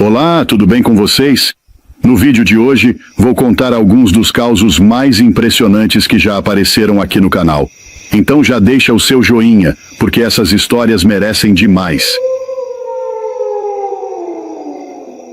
Olá, tudo bem com vocês? No vídeo de hoje, vou contar alguns dos causos mais impressionantes que já apareceram aqui no canal. Então já deixa o seu joinha, porque essas histórias merecem demais.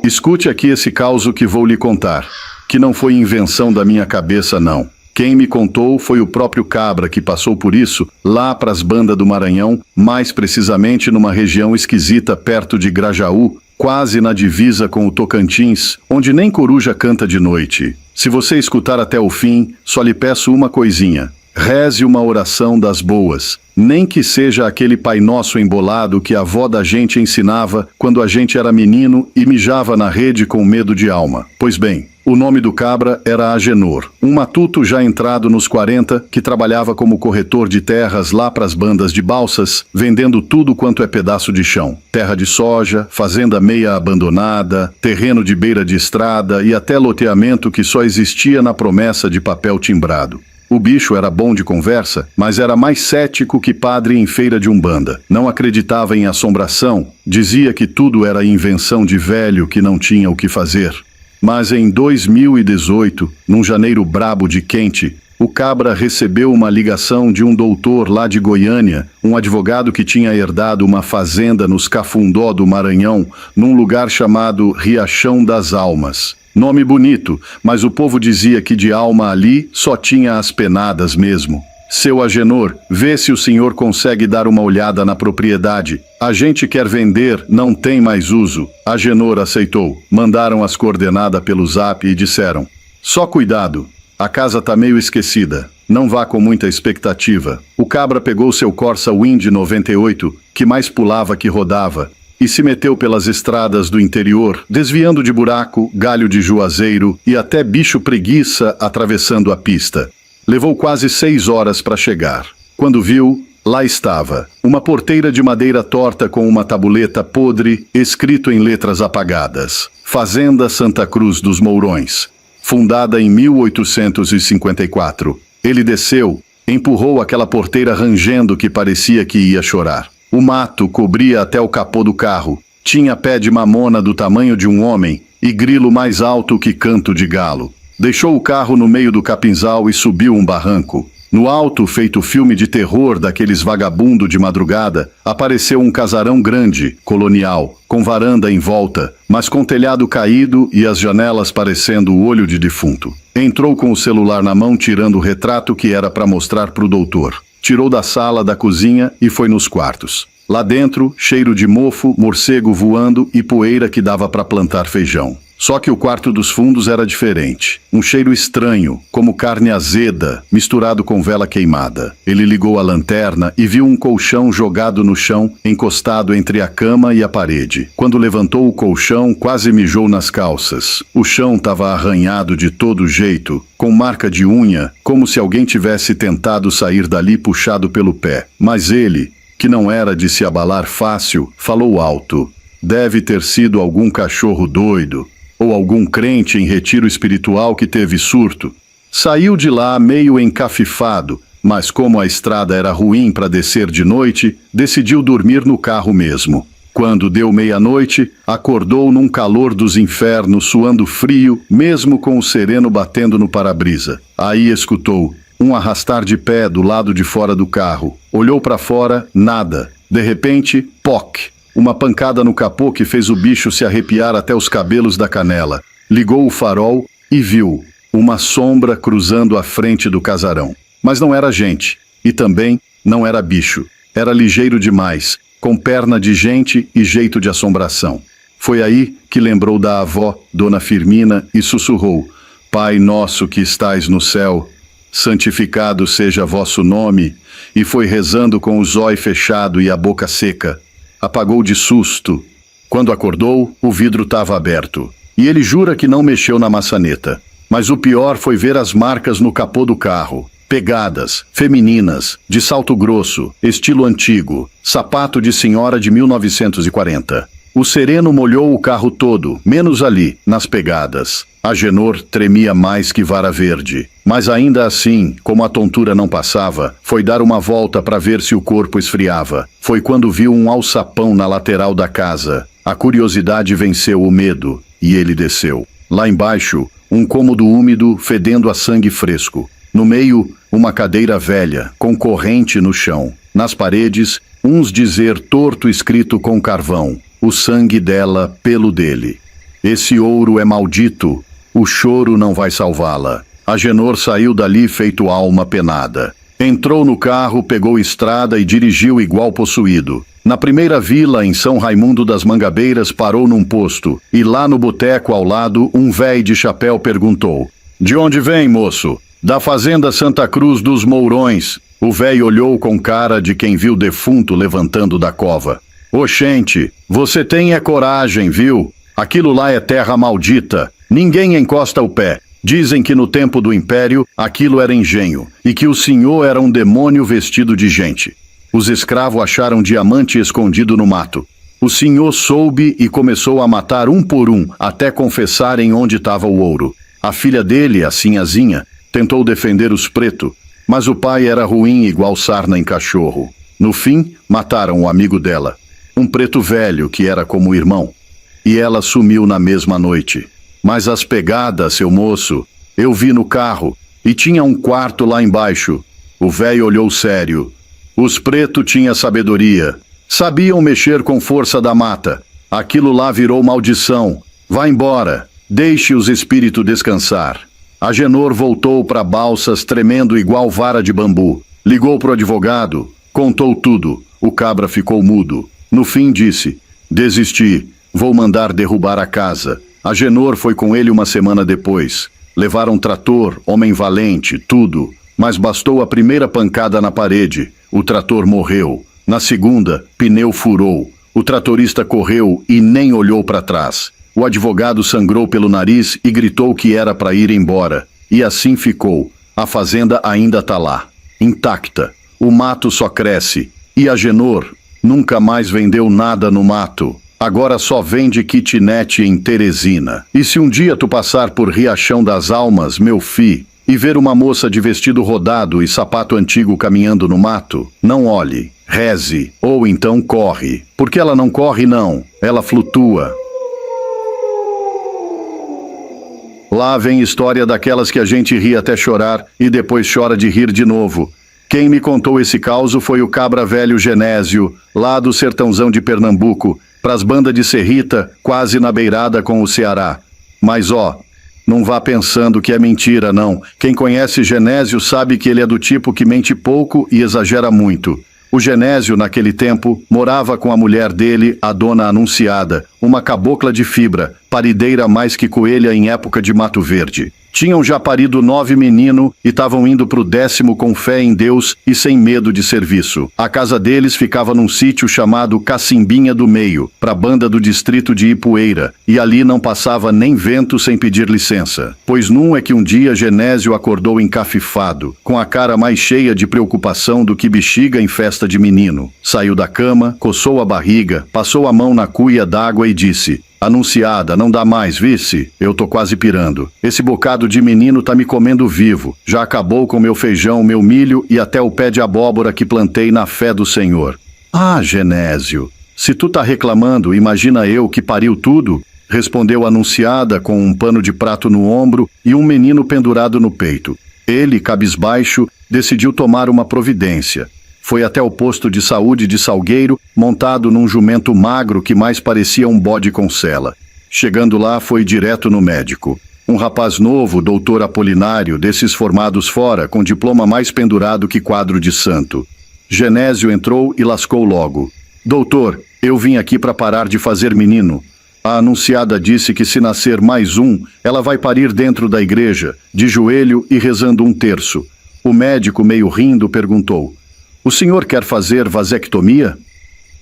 Escute aqui esse caso que vou lhe contar, que não foi invenção da minha cabeça, não. Quem me contou foi o próprio Cabra, que passou por isso lá para as bandas do Maranhão, mais precisamente numa região esquisita perto de Grajaú, quase na divisa com o Tocantins, onde nem coruja canta de noite. Se você escutar até o fim, só lhe peço uma coisinha. Reze uma oração das boas, nem que seja aquele Pai Nosso embolado que a avó da gente ensinava quando a gente era menino e mijava na rede com medo de alma. Pois bem, o nome do Cabra era Agenor, um matuto já entrado nos 40 que trabalhava como corretor de terras lá pras bandas de Balsas, vendendo tudo quanto é pedaço de chão. Terra de soja, fazenda meia abandonada, terreno de beira de estrada e até loteamento que só existia na promessa de papel timbrado. O bicho era bom de conversa, mas era mais cético que padre em feira de umbanda. Não acreditava em assombração, dizia que tudo era invenção de velho que não tinha o que fazer. Mas em 2018, num janeiro brabo de quente, o Cabra recebeu uma ligação de um doutor lá de Goiânia, um advogado que tinha herdado uma fazenda nos Cafundó do Maranhão, num lugar chamado Riachão das Almas. Nome bonito, mas o povo dizia que de alma ali só tinha as penadas mesmo. Seu Agenor, vê se o senhor consegue dar uma olhada na propriedade. A gente quer vender, não tem mais uso. Agenor aceitou. Mandaram as coordenadas pelo zap e disseram: só cuidado, a casa tá meio esquecida. Não vá com muita expectativa. O Cabra pegou seu Corsa Wind 98, que mais pulava que rodava, e se meteu pelas estradas do interior, desviando de buraco, galho de juazeiro e até bicho preguiça atravessando a pista. Levou quase 6 horas para chegar. Quando viu, lá estava, uma porteira de madeira torta com uma tabuleta podre, escrito em letras apagadas: Fazenda Santa Cruz dos Mourões, fundada em 1854. Ele desceu, empurrou aquela porteira rangendo que parecia que ia chorar. O mato cobria até o capô do carro. Tinha pé de mamona do tamanho de um homem e grilo mais alto que canto de galo. Deixou o carro no meio do capinzal e subiu um barranco. No alto, feito filme de terror daqueles vagabundo de madrugada, apareceu um casarão grande, colonial, com varanda em volta, mas com telhado caído e as janelas parecendo o olho de defunto. Entrou com o celular na mão, tirando o retrato que era para mostrar para o doutor. Tirou da sala, da cozinha e foi nos quartos. Lá dentro, cheiro de mofo, morcego voando e poeira que dava para plantar feijão. Só que o quarto dos fundos era diferente. Um cheiro estranho, como carne azeda, misturado com vela queimada. Ele ligou a lanterna e viu um colchão jogado no chão, encostado entre a cama e a parede. Quando levantou o colchão, quase mijou nas calças. O chão estava arranhado de todo jeito, com marca de unha, como se alguém tivesse tentado sair dali puxado pelo pé. Mas ele, que não era de se abalar fácil, falou alto: deve ter sido algum cachorro doido, ou algum crente em retiro espiritual que teve surto. Saiu de lá meio encafifado, mas como a estrada era ruim para descer de noite, decidiu dormir no carro mesmo. Quando deu meia-noite, acordou num calor dos infernos, suando frio, mesmo com o sereno batendo no para-brisa. Aí escutou um arrastar de pé do lado de fora do carro. Olhou para fora, nada. De repente, poc! Uma pancada no capô que fez o bicho se arrepiar até os cabelos da canela. Ligou o farol e viu uma sombra cruzando a frente do casarão. Mas não era gente, e também não era bicho. Era ligeiro demais, com perna de gente e jeito de assombração. Foi aí que lembrou da avó, Dona Firmina, e sussurrou: Pai nosso que estais no céu, santificado seja vosso nome, e foi rezando com o zóio fechado e a boca seca. Apagou de susto. Quando acordou, o vidro estava aberto. E ele jura que não mexeu na maçaneta. Mas o pior foi ver as marcas no capô do carro. Pegadas, femininas, de salto grosso, estilo antigo, sapato de senhora de 1940. O sereno molhou o carro todo, menos ali, nas pegadas. Agenor tremia mais que vara verde. Mas ainda assim, como a tontura não passava, foi dar uma volta para ver se o corpo esfriava. Foi quando viu um alçapão na lateral da casa. A curiosidade venceu o medo, e ele desceu. Lá embaixo, um cômodo úmido, fedendo a sangue fresco. No meio, uma cadeira velha, com corrente no chão. Nas paredes, uns dizer torto escrito com carvão. O sangue dela, pelo dele. Esse ouro é maldito, o choro não vai salvá-la. Agenor saiu dali feito alma penada. Entrou no carro, pegou estrada e dirigiu igual possuído. Na primeira vila, em São Raimundo das Mangabeiras, parou num posto. E lá no boteco ao lado, um véi de chapéu perguntou: "De onde vem, moço?" "Da fazenda Santa Cruz dos Mourões." O véi olhou com cara de quem viu defunto levantando da cova. "Oxente, você tem é coragem, viu? Aquilo lá é terra maldita. Ninguém encosta o pé. Dizem que no tempo do Império, aquilo era engenho, e que o senhor era um demônio vestido de gente. Os escravos acharam diamante escondido no mato. O senhor soube e começou a matar um por um, até confessarem onde estava o ouro. A filha dele, a Sinhazinha, tentou defender os pretos, mas o pai era ruim igual sarna em cachorro. No fim, mataram o amigo dela, um preto velho que era como irmão. E ela sumiu na mesma noite. Mas as pegadas, seu moço, eu vi no carro, e tinha um quarto lá embaixo." O velho olhou sério. "Os pretos tinham sabedoria. Sabiam mexer com força da mata. Aquilo lá virou maldição. Vá embora. Deixe os espíritos descansar." Agenor voltou para Balsas tremendo igual vara de bambu. Ligou pro advogado, contou tudo. O cabra ficou mudo. No fim disse: "Desisti. Vou mandar derrubar a casa." Agenor foi com ele uma semana depois. Levaram trator, homem valente, tudo. Mas bastou a primeira pancada na parede. O trator morreu. Na segunda, pneu furou. O tratorista correu e nem olhou para trás. O advogado sangrou pelo nariz e gritou que era para ir embora. E assim ficou. A fazenda ainda tá lá, intacta. O mato só cresce. E Agenor nunca mais vendeu nada no mato. Agora só vende kitnet em Teresina. E se um dia tu passar por Riachão das Almas, meu fi, e ver uma moça de vestido rodado e sapato antigo caminhando no mato, não olhe, reze, ou então corre. Porque ela não corre não, ela flutua. Lá vem história daquelas que a gente ri até chorar e depois chora de rir de novo. Quem me contou esse causo foi o cabra velho Genésio, lá do sertãozão de Pernambuco, pras bandas de serrita, quase na beirada com o Ceará. Mas ó, não vá pensando que é mentira, não. Quem conhece Genésio sabe que ele é do tipo que mente pouco e exagera muito. O Genésio, naquele tempo, morava com a mulher dele, a dona Anunciada, uma cabocla de fibra, parideira mais que coelha em época de Mato Verde. Tinham já parido 9 meninos e estavam indo pro 10º com fé em Deus e sem medo de serviço. A casa deles ficava num sítio chamado Cacimbinha do Meio, pra banda do distrito de Ipueira, e ali não passava nem vento sem pedir licença. Pois num é que um dia Genésio acordou encafifado, com a cara mais cheia de preocupação do que bexiga em festa de menino. Saiu da cama, coçou a barriga, passou a mão na cuia d'água e disse: "Anunciada, não dá mais, vice? Eu tô quase pirando. Esse bocado de menino tá me comendo vivo. Já acabou com meu feijão, meu milho e até o pé de abóbora que plantei na fé do Senhor." "Ah, Genésio, se tu tá reclamando, imagina eu que pariu tudo", respondeu a Anunciada com um pano de prato no ombro e um menino pendurado no peito. Ele, cabisbaixo, decidiu tomar uma providência. Foi até o posto de saúde de Salgueiro, montado num jumento magro que mais parecia um bode com sela. Chegando lá, foi direto no médico. Um rapaz novo, doutor Apolinário, desses formados fora, com diploma mais pendurado que quadro de santo. Genésio entrou e lascou logo: "Doutor, eu vim aqui para parar de fazer menino. A Anunciada disse que se nascer mais um, ela vai parir dentro da igreja, de joelho e rezando um terço." O médico, meio rindo, perguntou: "O senhor quer fazer vasectomia?"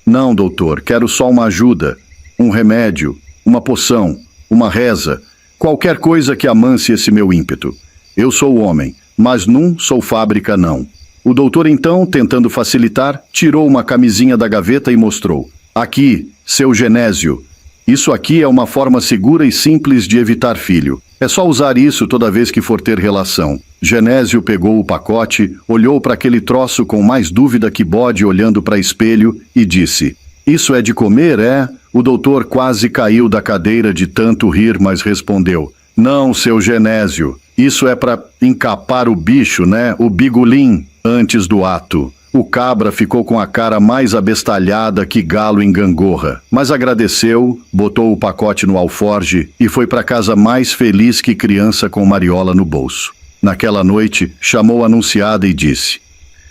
"Não, doutor, quero só uma ajuda, um remédio, uma poção, uma reza, qualquer coisa que amance esse meu ímpeto. Eu sou homem, mas não sou fábrica, não." O doutor então, tentando facilitar, tirou uma camisinha da gaveta e mostrou: "Aqui, seu Genésio. Isso aqui é uma forma segura e simples de evitar filho. É só usar isso toda vez que for ter relação." Genésio pegou o pacote, olhou para aquele troço com mais dúvida que bode olhando para espelho e disse: Isso é de comer, é? O doutor quase caiu da cadeira de tanto rir, mas respondeu: Não, seu Genésio, isso é para encapar o bicho, né? O bigolim, antes do ato. O cabra ficou com a cara mais abestalhada que galo em gangorra, mas agradeceu, botou o pacote no alforge e foi para casa mais feliz que criança com mariola no bolso. Naquela noite, chamou a anunciada e disse: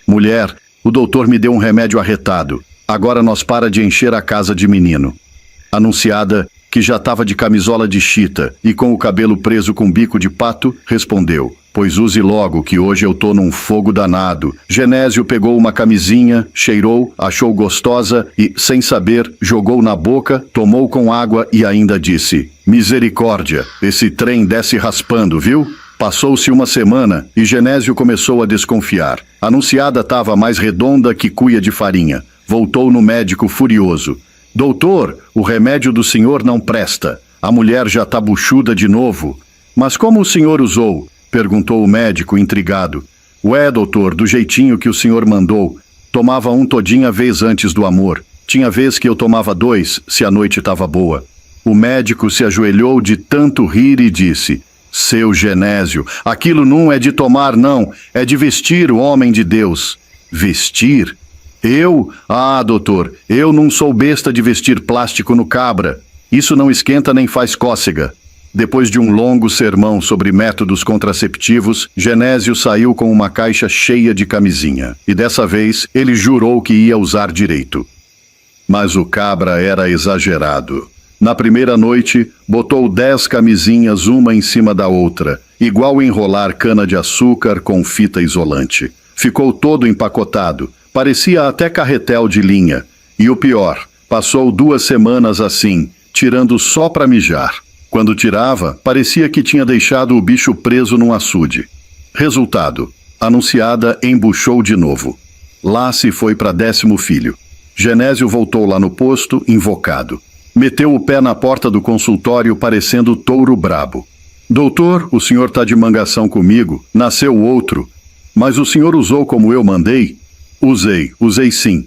Mulher, o doutor me deu um remédio arretado. Agora nós para de encher a casa de menino. A anunciada, que já estava de camisola de chita e com o cabelo preso com bico de pato, respondeu: Pois use logo, que hoje eu tô num fogo danado. Genésio pegou uma camisinha, cheirou, achou gostosa e, sem saber, jogou na boca, tomou com água e ainda disse: Misericórdia, esse trem desce raspando, viu? Passou-se uma semana e Genésio começou a desconfiar. A anunciada estava mais redonda que cuia de farinha. Voltou no médico furioso: Doutor, o remédio do senhor não presta. A mulher já tá buchuda de novo. Mas como o senhor usou? Perguntou o médico, intrigado. Ué, doutor, do jeitinho que o senhor mandou. Tomava um todinha vez antes do amor. Tinha vez que eu tomava 2, se a noite estava boa. O médico se ajoelhou de tanto rir e disse: Seu Genésio, aquilo não é de tomar, não. É de vestir o homem de Deus. Vestir? Eu? Ah, doutor, eu não sou besta de vestir plástico no cabra. Isso não esquenta nem faz cócega. Depois de um longo sermão sobre métodos contraceptivos, Genésio saiu com uma caixa cheia de camisinha. E dessa vez, ele jurou que ia usar direito. Mas o cabra era exagerado. Na primeira noite, botou 10 camisinhas uma em cima da outra, igual enrolar cana-de-açúcar com fita isolante. Ficou todo empacotado. Parecia até carretel de linha. E o pior, passou 2 semanas assim, tirando só para mijar. Quando tirava, parecia que tinha deixado o bicho preso num açude. Resultado: a anunciada embuchou de novo. Lá se foi para 10º filho. Genésio voltou lá no posto, invocado. Meteu o pé na porta do consultório parecendo touro brabo. Doutor, o senhor tá de mangação comigo, nasceu outro. Mas o senhor usou como eu mandei? Usei sim.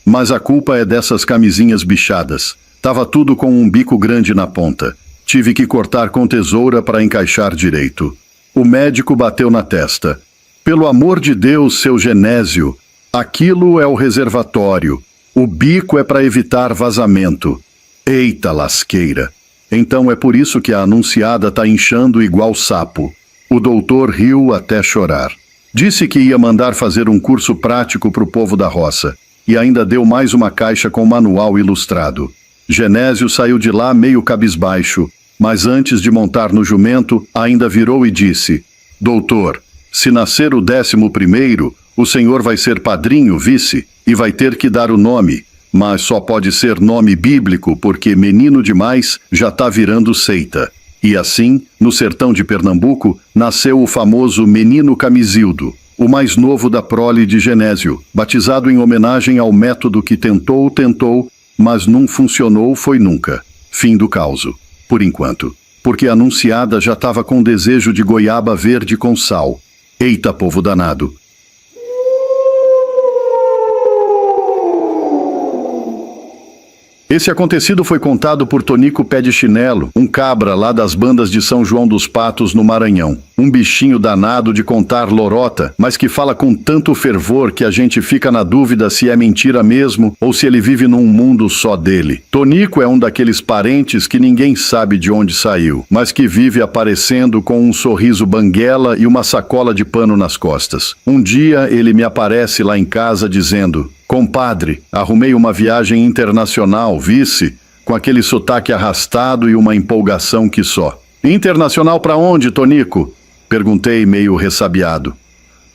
Mas a culpa é dessas camisinhas bichadas. Tava tudo com um bico grande na ponta. Tive que cortar com tesoura para encaixar direito. O médico bateu na testa. Pelo amor de Deus, seu Genésio, aquilo é o reservatório. O bico é para evitar vazamento. Eita lasqueira! Então é por isso que a anunciada tá inchando igual sapo. O doutor riu até chorar. Disse que ia mandar fazer um curso prático pro povo da roça. E ainda deu mais uma caixa com manual ilustrado. Genésio saiu de lá meio cabisbaixo, mas antes de montar no jumento, ainda virou e disse: Doutor, se nascer o 11º, o senhor vai ser padrinho, vice, e vai ter que dar o nome, mas só pode ser nome bíblico porque menino demais já tá virando seita. E assim, no sertão de Pernambuco, nasceu o famoso Menino Camisildo, o mais novo da prole de Genésio, batizado em homenagem ao método que tentou, mas não funcionou foi nunca. Fim do causo. Por enquanto. Porque a anunciada já estava com desejo de goiaba verde com sal. Eita, povo danado! Esse acontecido foi contado por Tonico Pé de Chinelo, um cabra lá das bandas de São João dos Patos, no Maranhão. Um bichinho danado de contar lorota, mas que fala com tanto fervor que a gente fica na dúvida se é mentira mesmo ou se ele vive num mundo só dele. Tonico é um daqueles parentes que ninguém sabe de onde saiu, mas que vive aparecendo com um sorriso banguela e uma sacola de pano nas costas. Um dia ele me aparece lá em casa dizendo: Compadre, arrumei uma viagem internacional, vice, com aquele sotaque arrastado e uma empolgação que só. Internacional pra onde, Tonico? Perguntei meio ressabiado.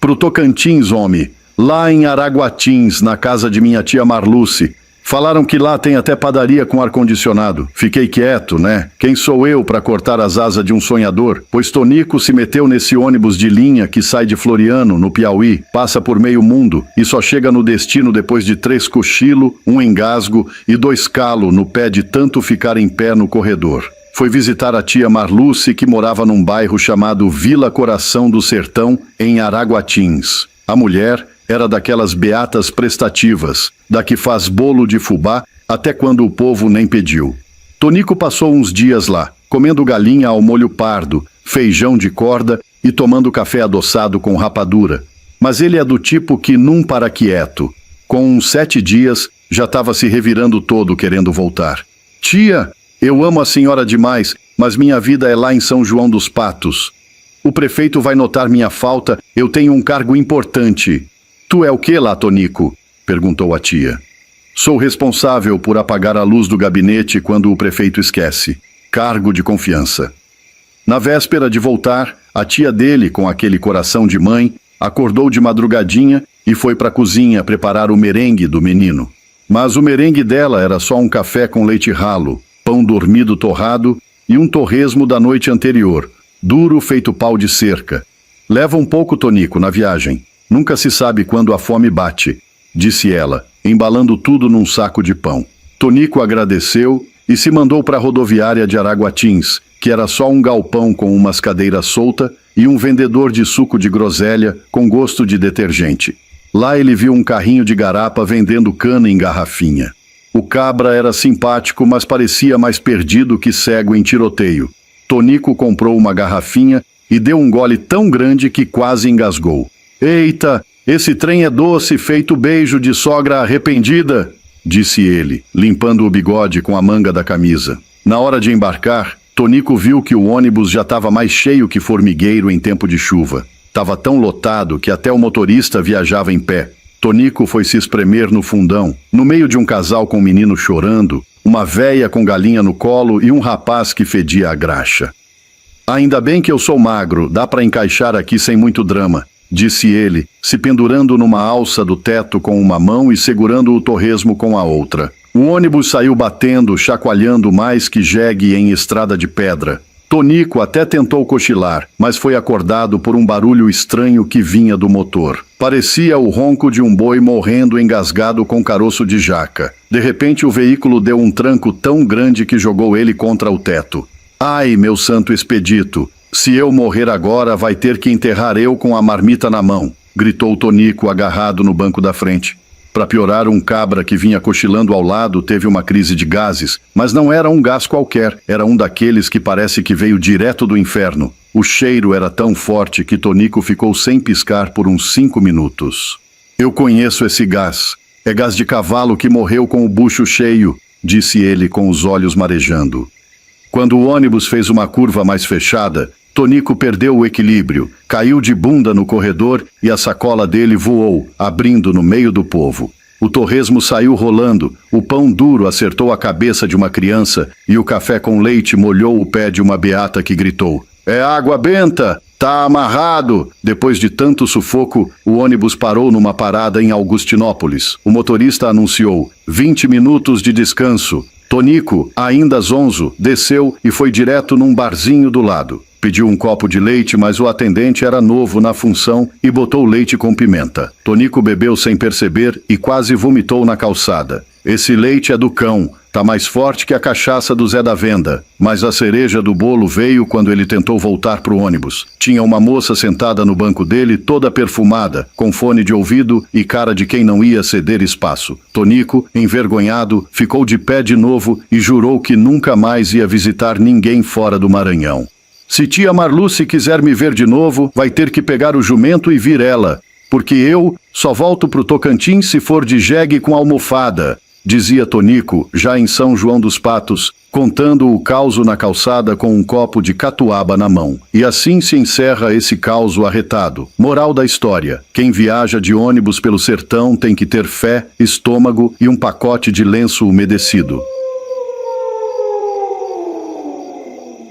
Pro Tocantins, homem, lá em Araguatins, na casa de minha tia Marluce. Falaram que lá tem até padaria com ar-condicionado. Fiquei quieto, né? Quem sou eu para cortar as asas de um sonhador? Pois Tonico se meteu nesse ônibus de linha que sai de Floriano, no Piauí, passa por meio mundo e só chega no destino depois de 3 cochilos, um engasgo e 2 calos no pé de tanto ficar em pé no corredor. Foi visitar a tia Marluce, que morava num bairro chamado Vila Coração do Sertão, em Araguatins. A mulher era daquelas beatas prestativas, da que faz bolo de fubá, até quando o povo nem pediu. Tonico passou uns dias lá, comendo galinha ao molho pardo, feijão de corda e tomando café adoçado com rapadura. Mas ele é do tipo que não para quieto. Com uns 7 dias, já estava se revirando todo querendo voltar. Tia, eu amo a senhora demais, mas minha vida é lá em São João dos Patos. O prefeito vai notar minha falta, eu tenho um cargo importante. Tu é o que lá, Tonico? Perguntou a tia. Sou responsável por apagar a luz do gabinete quando o prefeito esquece. Cargo de confiança. Na véspera de voltar, a tia dele, com aquele coração de mãe, acordou de madrugadinha e foi para a cozinha preparar o merengue do menino. Mas o merengue dela era só um café com leite ralo, pão dormido torrado e um torresmo da noite anterior, duro feito pau de cerca. Leva um pouco, Tonico, na viagem. Nunca se sabe quando a fome bate, disse ela, embalando tudo num saco de pão. Tonico agradeceu e se mandou para a rodoviária de Araguatins, que era só um galpão com umas cadeiras soltas e um vendedor de suco de groselha com gosto de detergente. Lá ele viu um carrinho de garapa vendendo cana em garrafinha. O cabra era simpático, mas parecia mais perdido que cego em tiroteio. Tonico comprou uma garrafinha e deu um gole tão grande que quase engasgou. Eita, esse trem é doce, feito beijo de sogra arrependida, disse ele, limpando o bigode com a manga da camisa. Na hora de embarcar, Tonico viu que o ônibus já estava mais cheio que formigueiro em tempo de chuva. Estava tão lotado que até o motorista viajava em pé. Tonico foi se espremer no fundão, no meio de um casal com um menino chorando, uma véia com galinha no colo e um rapaz que fedia a graxa. Ainda bem que eu sou magro, dá para encaixar aqui sem muito drama, disse ele, se pendurando numa alça do teto com uma mão e segurando o torresmo com a outra. O ônibus saiu batendo, chacoalhando mais que jegue em estrada de pedra. Tonico até tentou cochilar, mas foi acordado por um barulho estranho que vinha do motor. Parecia o ronco de um boi morrendo engasgado com caroço de jaca. De repente o veículo deu um tranco tão grande que jogou ele contra o teto. Ai, meu santo expedito! Se eu morrer agora, vai ter que enterrar eu com a marmita na mão, gritou Tonico agarrado no banco da frente. Para piorar, um cabra que vinha cochilando ao lado teve uma crise de gases, mas não era um gás qualquer, era um daqueles que parece que veio direto do inferno. O cheiro era tão forte que Tonico ficou sem piscar por uns 5 minutos. Eu conheço esse gás. É gás de cavalo que morreu com o bucho cheio, disse ele com os olhos marejando. Quando o ônibus fez uma curva mais fechada, Tonico perdeu o equilíbrio, caiu de bunda no corredor e a sacola dele voou, abrindo no meio do povo. O torresmo saiu rolando, o pão duro acertou a cabeça de uma criança e o café com leite molhou o pé de uma beata que gritou: "É água benta! Tá amarrado!" Depois de tanto sufoco, o ônibus parou numa parada em Augustinópolis. O motorista anunciou: 20 minutos de descanso. Tonico, ainda zonzo, desceu e foi direto num barzinho do lado. Pediu um copo de leite, mas o atendente era novo na função e botou leite com pimenta. Tonico bebeu sem perceber e quase vomitou na calçada. Esse leite é do cão, tá mais forte que a cachaça do Zé da Venda. Mas a cereja do bolo veio quando ele tentou voltar pro ônibus. Tinha uma moça sentada no banco dele, toda perfumada, com fone de ouvido e cara de quem não ia ceder espaço. Tonico, envergonhado, ficou de pé de novo e jurou que nunca mais ia visitar ninguém fora do Maranhão. Se tia Marluce quiser me ver de novo, vai ter que pegar o jumento e vir ela, porque eu só volto pro Tocantins se for de jegue com almofada, dizia Tonico, já em São João dos Patos, contando o causo na calçada com um copo de catuaba na mão. E assim se encerra esse causo arretado. Moral da história: quem viaja de ônibus pelo sertão tem que ter fé, estômago e um pacote de lenço umedecido.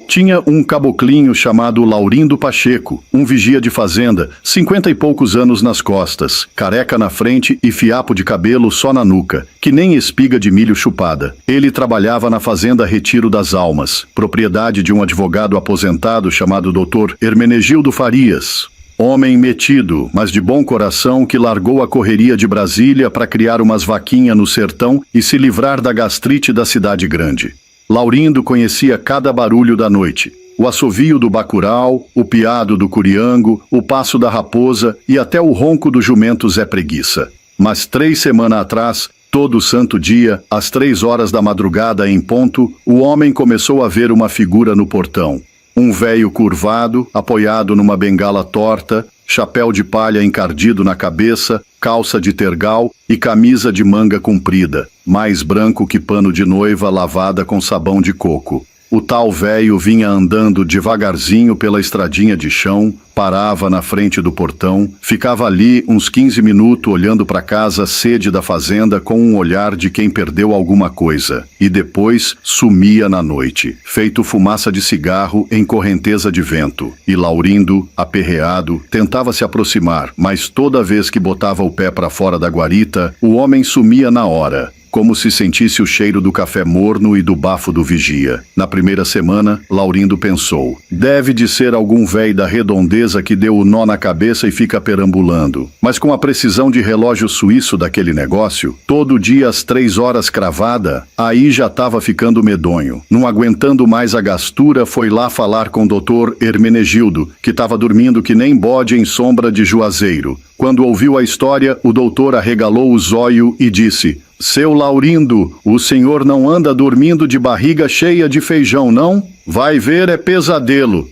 Tinha um caboclinho chamado Laurindo Pacheco, um vigia de fazenda, 50 e poucos anos nas costas, careca na frente e fiapo de cabelo só na nuca, que nem espiga de milho chupada. Ele trabalhava na fazenda Retiro das Almas, propriedade de um advogado aposentado chamado Dr. Hermenegildo Farias. Homem metido, mas de bom coração, que largou a correria de Brasília para criar umas vaquinhas no sertão e se livrar da gastrite da cidade grande. Laurindo conhecia cada barulho da noite. O assovio do bacural, o piado do curiango, o passo da raposa e até o ronco do jumento Zé Preguiça. Mas 3 semanas atrás, Todo santo dia, às 3 horas da madrugada em ponto, o homem começou a ver uma figura no portão. Um véio curvado, apoiado numa bengala torta, chapéu de palha encardido na cabeça, calça de tergal e camisa de manga comprida, mais branco que pano de noiva lavada com sabão de coco. O tal véio vinha andando devagarzinho pela estradinha de chão, parava na frente do portão, ficava ali uns 15 minutos olhando para a casa sede da fazenda com um olhar de quem perdeu alguma coisa, e depois sumia na noite, feito fumaça de cigarro em correnteza de vento. E Laurindo, aperreado, tentava se aproximar, mas toda vez que botava o pé para fora da guarita, o homem sumia na hora, como se sentisse o cheiro do café morno e do bafo do vigia. Na primeira semana, Laurindo pensou: deve de ser algum véi da redondeza que deu o nó na cabeça e fica perambulando. Mas com a precisão de relógio suíço daquele negócio, todo dia às 3 horas cravada, aí já estava ficando medonho. Não aguentando mais a gastura, foi lá falar com o doutor Hermenegildo, que estava dormindo que nem bode em sombra de juazeiro. Quando ouviu a história, o doutor arregalou o zóio e disse: seu Laurindo, o senhor não anda dormindo de barriga cheia de feijão, não? Vai ver, é pesadelo.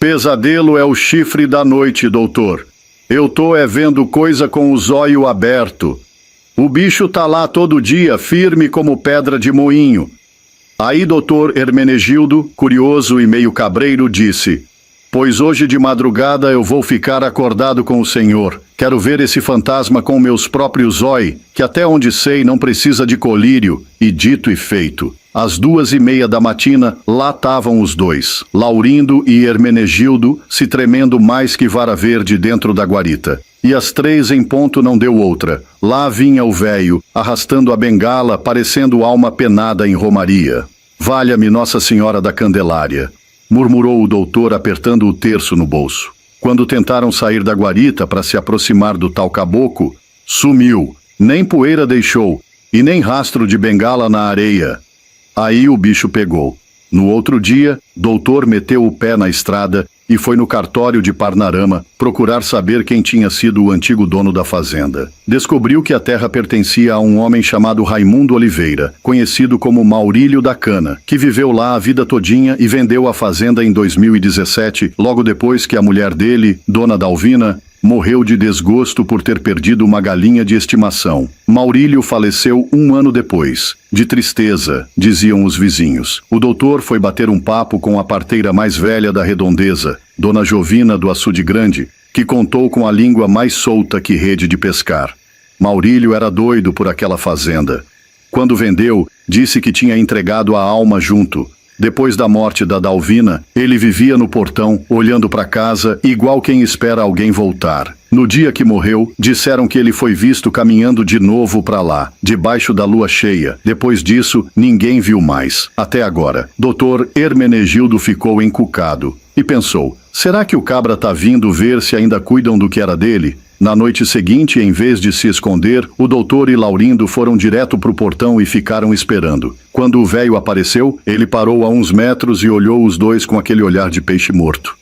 Pesadelo é o chifre da noite, doutor. Eu tô vendo coisa com o zóio aberto. O bicho tá lá todo dia, firme como pedra de moinho. Aí doutor Hermenegildo, curioso e meio cabreiro, disse: pois hoje de madrugada eu vou ficar acordado com o senhor. Quero ver esse fantasma com meus próprios olhos, que até onde sei não precisa de colírio. E dito e feito. Às 2:30 da matina, lá estavam os dois, Laurindo e Hermenegildo, se tremendo mais que vara verde dentro da guarita. E às 3 em ponto não deu outra. Lá vinha o véio, arrastando a bengala, parecendo alma penada em romaria. Valha-me Nossa Senhora da Candelária, murmurou o doutor apertando o terço no bolso. Quando tentaram sair da guarita para se aproximar do tal caboclo, sumiu, nem poeira deixou, e nem rastro de bengala na areia. Aí o bicho pegou. No outro dia, doutor meteu o pé na estrada e foi no cartório de Parnarama procurar saber quem tinha sido o antigo dono da fazenda. Descobriu que a terra pertencia a um homem chamado Raimundo Oliveira, conhecido como Maurílio da Cana, que viveu lá a vida todinha e vendeu a fazenda em 2017, logo depois que a mulher dele, Dona Dalvina, morreu de desgosto por ter perdido uma galinha de estimação. Maurílio faleceu 1 ano depois. De tristeza, diziam os vizinhos. O doutor foi bater um papo com a parteira mais velha da redondeza, Dona Jovina do Açude Grande, que contou com a língua mais solta que rede de pescar. Maurílio era doido por aquela fazenda. Quando vendeu, disse que tinha entregado a alma junto. Depois da morte da Dalvina, ele vivia no portão, olhando para casa, igual quem espera alguém voltar. No dia que morreu, disseram que ele foi visto caminhando de novo para lá, debaixo da lua cheia. Depois disso, ninguém viu mais. Até agora. Doutor Hermenegildo ficou encucado e pensou: será que o cabra tá vindo ver se ainda cuidam do que era dele? Na noite seguinte, em vez de se esconder, o doutor e Laurindo foram direto pro portão e ficaram esperando. Quando o véio apareceu, ele parou a uns metros e olhou os dois com aquele olhar de peixe morto.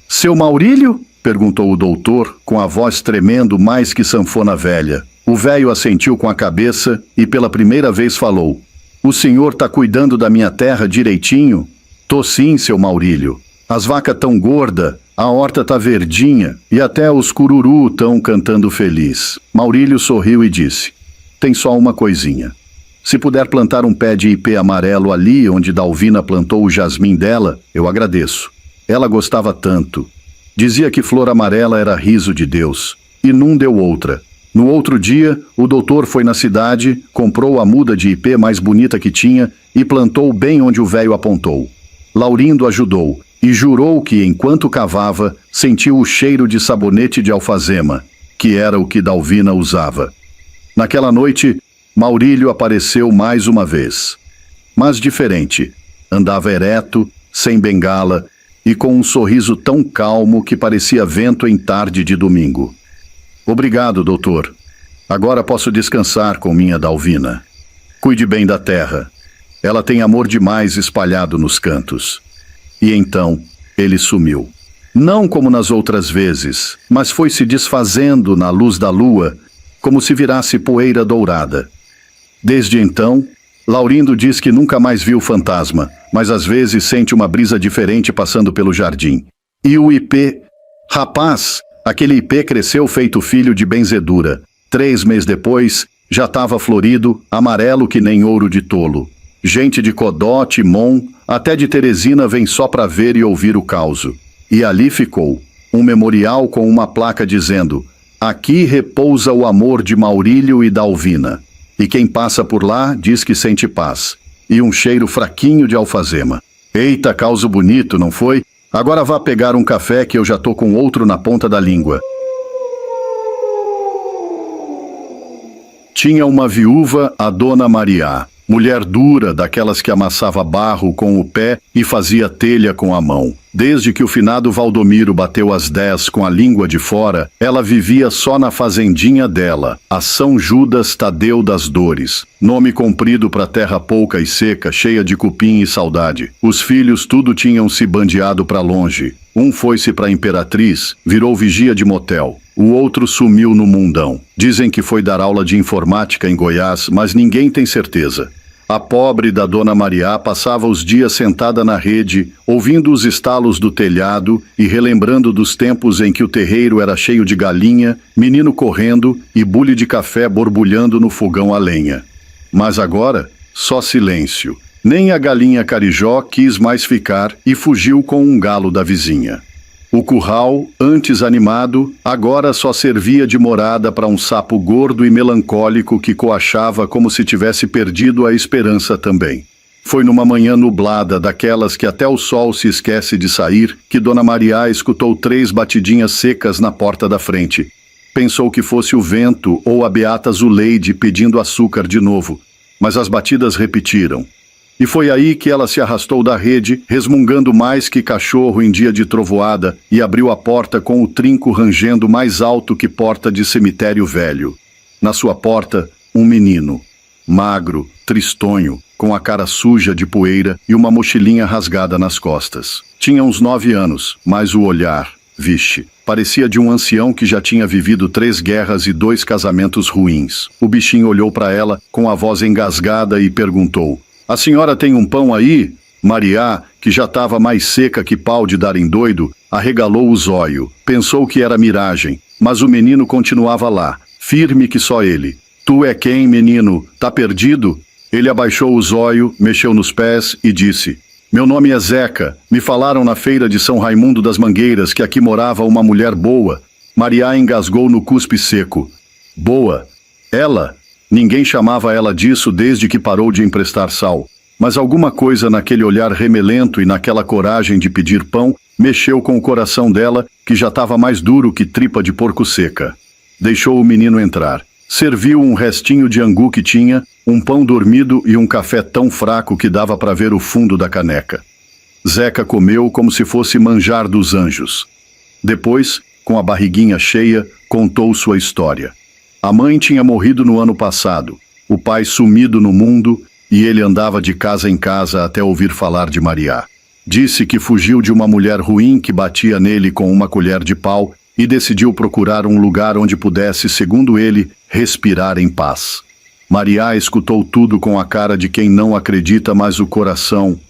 Seu Maurílio? Perguntou o doutor, com a voz tremendo mais que sanfona velha. O véio assentiu com a cabeça e pela primeira vez falou: o senhor tá cuidando da minha terra direitinho? Tô sim, seu Maurílio. As vacas tão gorda, a horta tá verdinha e até os cururu tão cantando feliz. Maurílio sorriu e disse: tem só uma coisinha. Se puder plantar um pé de ipê amarelo ali onde Dalvina plantou o jasmim dela, eu agradeço. Ela gostava tanto. Dizia que flor amarela era riso de Deus. E não deu outra. No outro dia, o doutor foi na cidade, comprou a muda de ipê mais bonita que tinha e plantou bem onde o véio apontou. Laurindo ajudou e jurou que, enquanto cavava, sentiu o cheiro de sabonete de alfazema, que era o que Dalvina usava. Naquela noite, Maurílio apareceu mais uma vez. Mas diferente. Andava ereto, sem bengala e com um sorriso tão calmo que parecia vento em tarde de domingo. Obrigado, doutor. Agora posso descansar com minha Dalvina. Cuide bem da terra. Ela tem amor demais espalhado nos cantos. E então, ele sumiu. Não como nas outras vezes, mas foi se desfazendo na luz da lua, como se virasse poeira dourada. Desde então, Laurindo diz que nunca mais viu fantasma, mas às vezes sente uma brisa diferente passando pelo jardim. E o ipê? Rapaz, aquele ipê cresceu feito filho de benzedura. 3 meses depois, já estava florido, amarelo que nem ouro de tolo. Gente de Codó, Timon, até de Teresina vem só para ver e ouvir o causo. E ali ficou, um memorial com uma placa dizendo: aqui repousa o amor de Maurílio e Dalvina. E quem passa por lá diz que sente paz. E um cheiro fraquinho de alfazema. Eita, causo bonito, não foi? Agora vá pegar um café que eu já tô com outro na ponta da língua. Tinha uma viúva, a Dona Mariá, mulher dura, daquelas que amassava barro com o pé e fazia telha com a mão. Desde que o finado Valdomiro bateu as 10 com a língua de fora, ela vivia só na fazendinha dela, a São Judas Tadeu das Dores. Nome comprido para terra pouca e seca, cheia de cupim e saudade. Os filhos tudo tinham se bandeado para longe. Um foi-se para Imperatriz, virou vigia de motel. O outro sumiu no mundão. Dizem que foi dar aula de informática em Goiás, mas ninguém tem certeza. A pobre da Dona Mariá passava os dias sentada na rede, ouvindo os estalos do telhado e relembrando dos tempos em que o terreiro era cheio de galinha, menino correndo e bule de café borbulhando no fogão a lenha. Mas agora, só silêncio. Nem a galinha carijó quis mais ficar e fugiu com um galo da vizinha. O curral, antes animado, agora só servia de morada para um sapo gordo e melancólico que coachava como se tivesse perdido a esperança também. Foi numa manhã nublada, daquelas que até o sol se esquece de sair, que Dona Mariá escutou 3 batidinhas secas na porta da frente. Pensou que fosse o vento ou a beata Zuleide pedindo açúcar de novo, mas as batidas repetiram. E foi aí que ela se arrastou da rede, resmungando mais que cachorro em dia de trovoada, e abriu a porta com o trinco rangendo mais alto que porta de cemitério velho. Na sua porta, um menino, magro, tristonho, com a cara suja de poeira e uma mochilinha rasgada nas costas. Tinha uns 9 anos, mas o olhar, vixe, parecia de um ancião que já tinha vivido 3 guerras e 2 casamentos ruins. O bichinho olhou para ela com a voz engasgada e perguntou: a senhora tem um pão aí? Mariá, que já estava mais seca que pau de dar em doido, arregalou o zóio. Pensou que era miragem, mas o menino continuava lá, firme que só ele. Tu é quem, menino? Tá perdido? Ele abaixou o zóio, mexeu nos pés e disse: meu nome é Zeca. Me falaram na feira de São Raimundo das Mangueiras que aqui morava uma mulher boa. Mariá engasgou no cuspe seco. Boa? Ela? Ninguém chamava ela disso desde que parou de emprestar sal. Mas alguma coisa naquele olhar remelento e naquela coragem de pedir pão mexeu com o coração dela, que já estava mais duro que tripa de porco seca. Deixou o menino entrar. Serviu um restinho de angu que tinha, um pão dormido e um café tão fraco que dava para ver o fundo da caneca. Zeca comeu como se fosse manjar dos anjos. Depois, com a barriguinha cheia, contou sua história. A mãe tinha morrido no ano passado, o pai sumido no mundo, e ele andava de casa em casa até ouvir falar de Mariá. Disse que fugiu de uma mulher ruim que batia nele com uma colher de pau e decidiu procurar um lugar onde pudesse, segundo ele, respirar em paz. Mariá escutou tudo com a cara de quem não acredita, mas o coração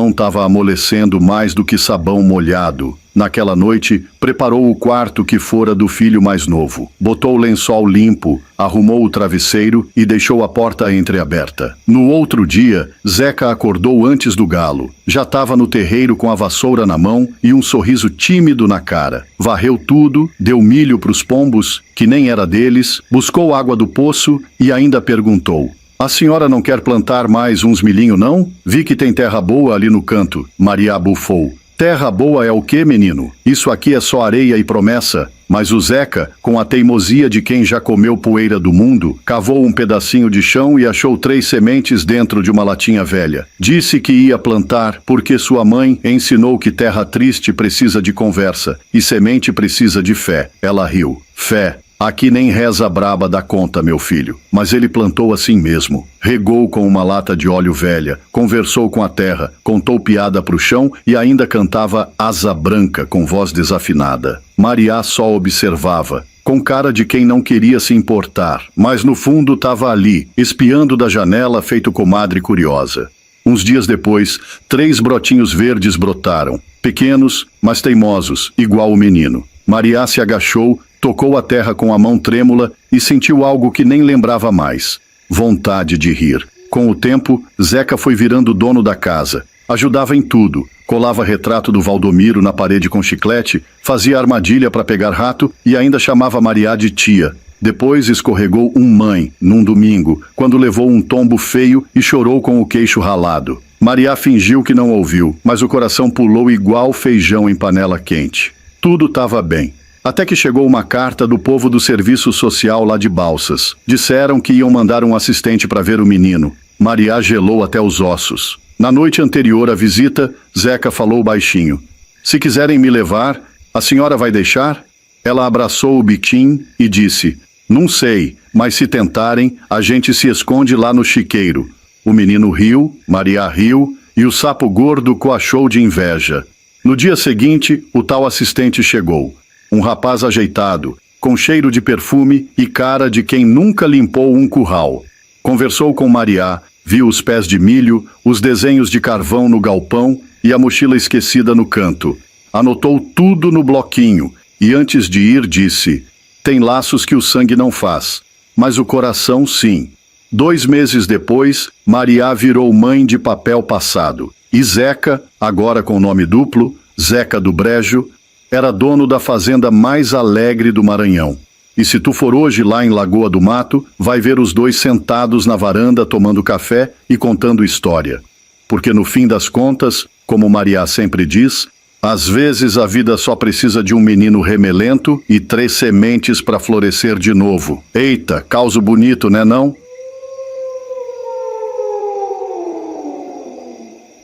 estava amolecendo mais do que sabão molhado. Naquela noite, preparou o quarto que fora do filho mais novo. Botou o lençol limpo, arrumou o travesseiro e deixou a porta entreaberta. No outro dia, Zeca acordou antes do galo. Já estava no terreiro com a vassoura na mão e um sorriso tímido na cara. Varreu tudo, deu milho para os pombos, que nem era deles, buscou água do poço e ainda perguntou: a senhora não quer plantar mais uns milhinho, não? Vi que tem terra boa ali no canto. Mariá bufou. Terra boa é o quê, menino? Isso aqui é só areia e promessa. Mas o Zeca, com a teimosia de quem já comeu poeira do mundo, cavou um pedacinho de chão e achou 3 sementes dentro de uma latinha velha. Disse que ia plantar porque sua mãe ensinou que terra triste precisa de conversa e semente precisa de fé. Ela riu. Fé. Aqui nem reza braba dá conta, meu filho. Mas ele plantou assim mesmo. Regou com uma lata de óleo velha, conversou com a terra, contou piada pro chão e ainda cantava Asa Branca com voz desafinada. Mariá só observava. com cara de quem não queria se importar, mas no fundo estava ali, espiando da janela feito comadre curiosa. Uns dias depois, 3 brotinhos verdes brotaram, pequenos, mas teimosos, igual o menino. Mariá se agachou, tocou a terra com a mão trêmula e sentiu algo que nem lembrava mais: vontade de rir. Com o tempo, Zeca foi virando dono da casa. Ajudava em tudo. Colava retrato do Valdomiro na parede com chiclete, fazia armadilha para pegar rato e ainda chamava Mariá de tia. Depois escorregou mãe, num domingo, quando levou um tombo feio e chorou com o queixo ralado. Mariá fingiu que não ouviu, mas o coração pulou igual feijão em panela quente. Tudo estava bem. Até que chegou uma carta do povo do serviço social lá de Balsas. Disseram que iam mandar um assistente para ver o menino. Mariá gelou até os ossos. Na noite anterior à visita, Zeca falou baixinho: "Se quiserem me levar, a senhora vai deixar?" Ela abraçou o biquim e disse: "Não sei, mas se tentarem, a gente se esconde lá no chiqueiro." O menino riu, Mariá riu e o sapo gordo coachou de inveja. No dia seguinte, o tal assistente chegou. Um rapaz ajeitado, com cheiro de perfume e cara de quem nunca limpou um curral. Conversou com Mariá, viu os pés de milho, os desenhos de carvão no galpão e a mochila esquecida no canto. Anotou tudo no bloquinho e antes de ir disse: "Tem laços que o sangue não faz, mas o coração sim." 2 meses depois, Mariá virou mãe de papel passado. E Zeca, agora com nome duplo, Zeca do Brejo, era dono da fazenda mais alegre do Maranhão. E se tu for hoje lá em Lagoa do Mato, vai ver os dois sentados na varanda tomando café e contando história. Porque no fim das contas, como Mariá sempre diz, às vezes a vida só precisa de um menino remelento e 3 sementes para florescer de novo. Eita, causo bonito, né não?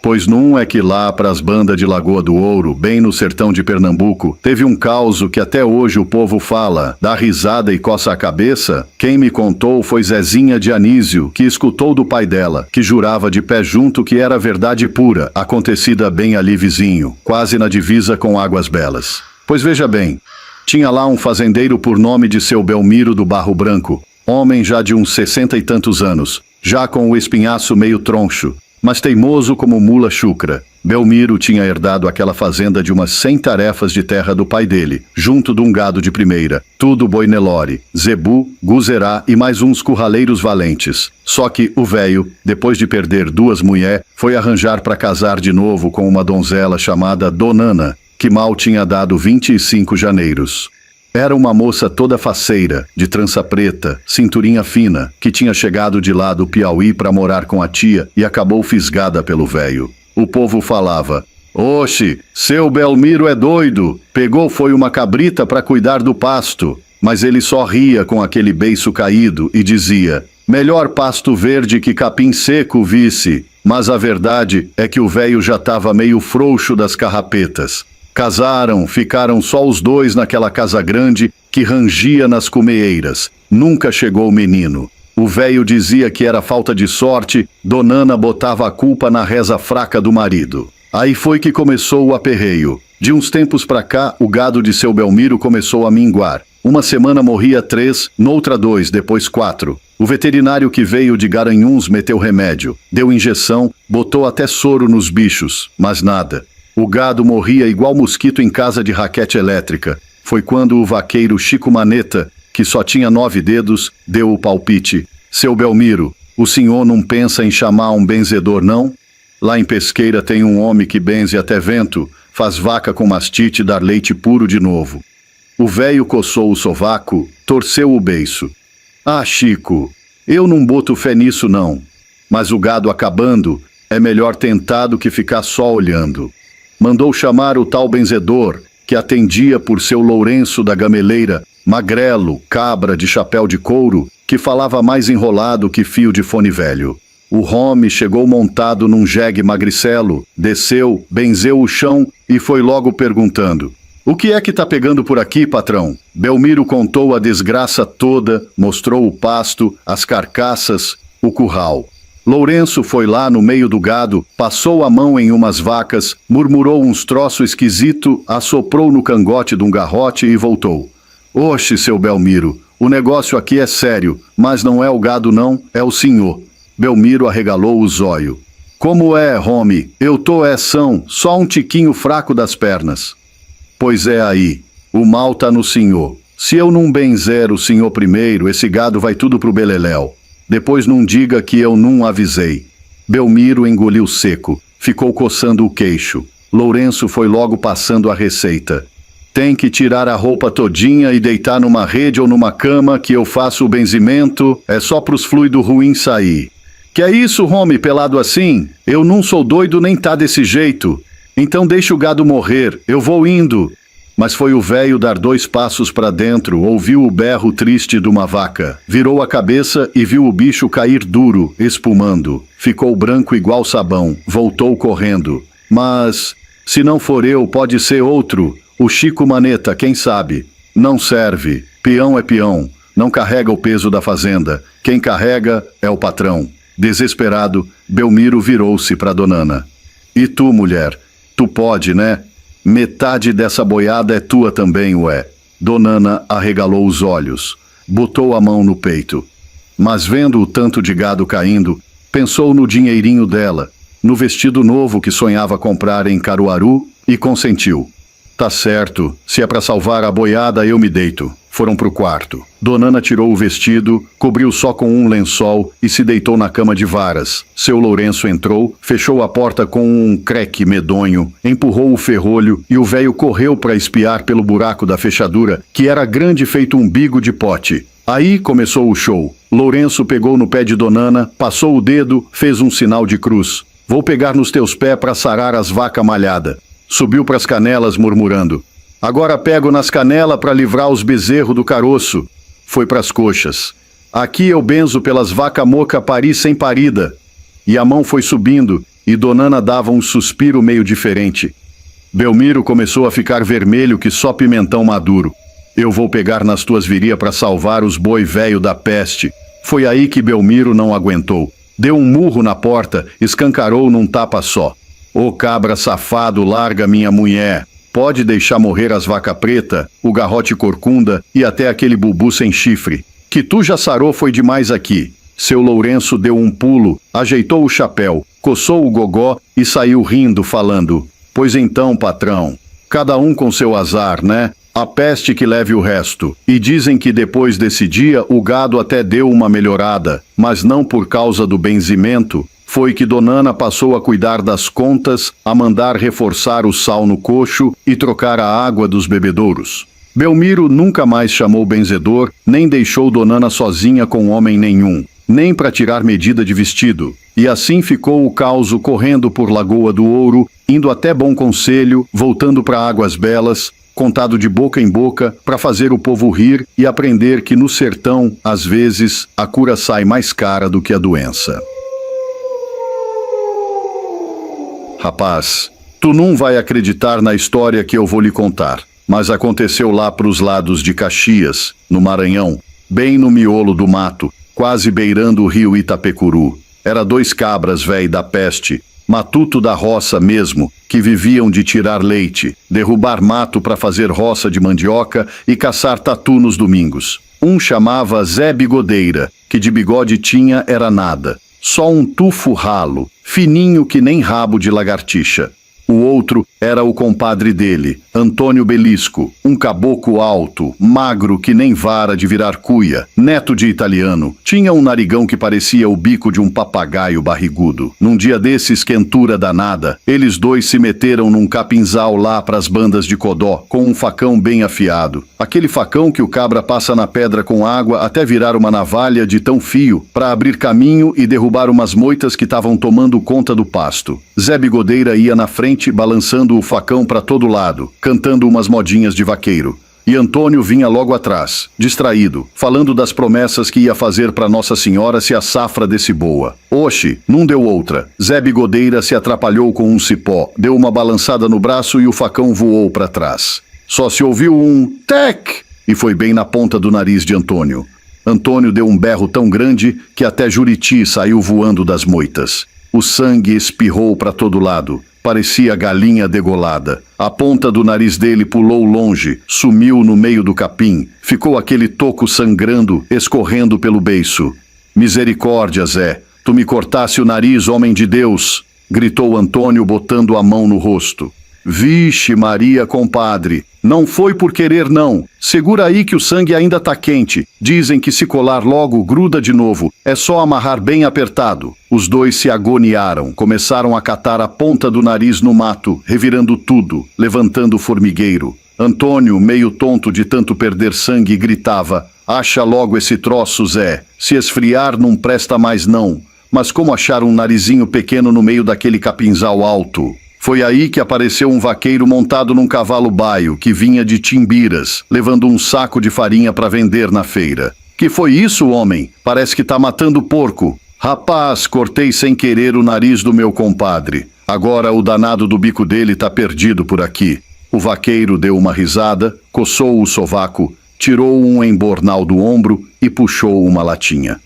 Pois não é que lá pras bandas de Lagoa do Ouro, bem no sertão de Pernambuco, teve um causo que até hoje o povo fala, dá risada e coça a cabeça? Quem me contou foi Zezinha de Anísio, que escutou do pai dela, que jurava de pé junto que era verdade pura, acontecida bem ali vizinho, quase na divisa com Águas Belas. Pois veja bem, tinha lá um fazendeiro por nome de seu Belmiro do Barro Branco, homem já de uns 60 e tantos anos, já com o espinhaço meio troncho, mas teimoso como mula chucra. Belmiro tinha herdado aquela fazenda de umas 100 tarefas de terra do pai dele, junto de um gado de primeira, tudo boi Nelore, zebu, guzerá e mais uns curraleiros valentes. Só que o véio, depois de perder 2 mulher, foi arranjar para casar de novo com uma donzela chamada Donana, que mal tinha dado 25 janeiros. Era uma moça toda faceira, de trança preta, cinturinha fina, que tinha chegado de lá do Piauí para morar com a tia e acabou fisgada pelo véio. O povo falava: "Oxe, seu Belmiro é doido, pegou foi uma cabrita para cuidar do pasto." Mas ele só ria com aquele beiço caído e dizia: "Melhor pasto verde que capim seco, vice." Mas a verdade é que o véio já estava meio frouxo das carrapetas. Casaram, ficaram só os dois naquela casa grande que rangia nas cumeeiras. Nunca chegou o menino. O véio dizia que era falta de sorte, Donana botava a culpa na reza fraca do marido. Aí foi que começou o aperreio. De uns tempos pra cá, o gado de seu Belmiro começou a minguar. Uma semana morria 3, noutra 2, depois 4. O veterinário que veio de Garanhuns meteu remédio, deu injeção, botou até soro nos bichos, mas nada. O gado morria igual mosquito em casa de raquete elétrica. Foi quando o vaqueiro Chico Maneta, que só tinha 9 dedos, deu o palpite: "Seu Belmiro, o senhor não pensa em chamar um benzedor, não? Lá em Pesqueira tem um homem que benze até vento, faz vaca com mastite dar leite puro de novo." O véio coçou o sovaco, torceu o beiço. "Ah, Chico, eu não boto fé nisso não. Mas o gado acabando, é melhor tentar do que ficar só olhando." Mandou chamar o tal benzedor, que atendia por seu Lourenço da Gameleira, magrelo, cabra de chapéu de couro, que falava mais enrolado que fio de fone velho. O Rome chegou montado num jegue magricelo, desceu, benzeu o chão e foi logo perguntando: "O que é que tá pegando por aqui, patrão?" Belmiro contou a desgraça toda, mostrou o pasto, as carcaças, o curral. Lourenço foi lá no meio do gado, passou a mão em umas vacas, murmurou uns troço esquisito, assoprou no cangote de um garrote e voltou. Oxe, seu Belmiro, o negócio aqui é sério, mas não é o gado não, é o senhor. Belmiro arregalou o zóio. Como é, Rome? Eu tô são, só um tiquinho fraco das pernas. Pois é aí, o mal tá no senhor. Se eu não benzer o senhor primeiro, esse gado vai tudo pro beleléu. Depois não diga que eu não avisei. Belmiro engoliu seco, ficou coçando o queixo. Lourenço foi logo passando a receita. Tem que tirar a roupa todinha e deitar numa rede ou numa cama que eu faço o benzimento, é só pros fluidos ruins sair. Que é isso, Rome, pelado assim? Eu não sou doido nem tá desse jeito. Então deixa o gado morrer, eu vou indo. Mas foi o véio dar 2 passos para dentro, ouviu o berro triste de uma vaca, virou a cabeça e viu o bicho cair duro, espumando. Ficou branco igual sabão, voltou correndo. Mas, se não for eu, pode ser outro. O Chico Maneta, quem sabe? Não serve. Peão é peão. Não carrega o peso da fazenda. Quem carrega é o patrão. Desesperado, Belmiro virou-se para Donana. E tu, mulher? Tu pode, né? Metade dessa boiada é tua também, ué. Donana arregalou os olhos. Botou a mão no peito. Mas vendo o tanto de gado caindo, pensou no dinheirinho dela, no vestido novo que sonhava comprar em Caruaru e consentiu. Tá certo, se é para salvar a boiada eu me deito. Foram pro quarto. Donana tirou o vestido, cobriu só com um lençol e se deitou na cama de varas. Seu Lourenço entrou, fechou a porta com um creque medonho, empurrou o ferrolho e o véio correu para espiar pelo buraco da fechadura, que era grande feito um bigo de pote. Aí começou o show. Lourenço pegou no pé de Donana, passou o dedo, fez um sinal de cruz. Vou pegar nos teus pés para sarar as vacas malhadas. Subiu pras canelas murmurando. Agora pego nas canelas para livrar os bezerros do caroço. Foi pras coxas. Aqui eu benzo pelas vaca moca pari sem parida. E a mão foi subindo, e Donana dava um suspiro meio diferente. Belmiro começou a ficar vermelho que só pimentão maduro. Eu vou pegar nas tuas viria para salvar os boi velho da peste. Foi aí que Belmiro não aguentou. Deu um murro na porta, escancarou num tapa só. Ô cabra safado, larga minha mulher. Pode deixar morrer as vaca preta, o garrote corcunda e até aquele bubu sem chifre. Que tu já sarou foi demais aqui. Seu Lourenço deu um pulo, ajeitou o chapéu, coçou o gogó e saiu rindo, falando. Pois então, patrão, cada um com seu azar, né? A peste que leve o resto. E dizem que depois desse dia o gado até deu uma melhorada, mas não por causa do benzimento. Foi que Donana passou a cuidar das contas, a mandar reforçar o sal no coxo e trocar a água dos bebedouros. Belmiro nunca mais chamou benzedor, nem deixou Donana sozinha com homem nenhum, nem para tirar medida de vestido. E assim ficou o causo correndo por Lagoa do Ouro, indo até Bom Conselho, voltando para Águas Belas, contado de boca em boca, para fazer o povo rir e aprender que no sertão, às vezes, a cura sai mais cara do que a doença. Rapaz, tu não vai acreditar na história que eu vou lhe contar, mas aconteceu lá pros lados de Caxias, no Maranhão, bem no miolo do mato, quase beirando o rio Itapecuru. Era 2 cabras véi da peste, matuto da roça mesmo, que viviam de tirar leite, derrubar mato para fazer roça de mandioca e caçar tatu nos domingos. Um chamava Zé Bigodeira, que de bigode tinha era nada, só um tufo ralo, fininho que nem rabo de lagartixa. O outro era o compadre dele, Antônio Belisco, um caboclo alto, magro que nem vara de virar cuia, neto de italiano. Tinha um narigão que parecia o bico de um papagaio barrigudo. Num dia desses, quentura danada, eles 2 se meteram num capinzal lá pras bandas de Codó, com um facão bem afiado. Aquele facão que o cabra passa na pedra com água até virar uma navalha de tão fio, para abrir caminho e derrubar umas moitas que estavam tomando conta do pasto. Zé Bigodeira ia na frente, balançando o facão para todo lado, cantando umas modinhas de vaqueiro. E Antônio vinha logo atrás, distraído, falando das promessas que ia fazer para Nossa Senhora se a safra desse boa. Oxe, não deu outra. Zé Bigodeira se atrapalhou com um cipó, deu uma balançada no braço e o facão voou para trás. Só se ouviu um tec e foi bem na ponta do nariz de Antônio. Antônio deu um berro tão grande que até Juriti saiu voando das moitas. O sangue espirrou para todo lado. parecia galinha degolada. A ponta do nariz dele pulou longe, sumiu no meio do capim. Ficou aquele toco sangrando, escorrendo pelo beiço. Misericórdia, Zé! Tu me cortasse o nariz, homem de Deus! Gritou Antônio, botando a mão no rosto. Vixe Maria, compadre! Não foi por querer, não. Segura aí que o sangue ainda tá quente. Dizem que se colar logo, gruda de novo. É só amarrar bem apertado. Os dois se agoniaram. Começaram a catar a ponta do nariz no mato, revirando tudo, levantando o formigueiro. Antônio, meio tonto de tanto perder sangue, gritava: acha logo esse troço, Zé. Se esfriar não presta mais não. Mas como achar um narizinho pequeno no meio daquele capinzal alto? Foi aí que apareceu um vaqueiro montado num cavalo baio, que vinha de Timbiras, levando um saco de farinha para vender na feira. Que foi isso, homem? Parece que tá matando porco. Rapaz, cortei sem querer o nariz do meu compadre. Agora o danado do bico dele tá perdido por aqui. O vaqueiro deu uma risada, coçou o sovaco, tirou um embornal do ombro e puxou uma latinha.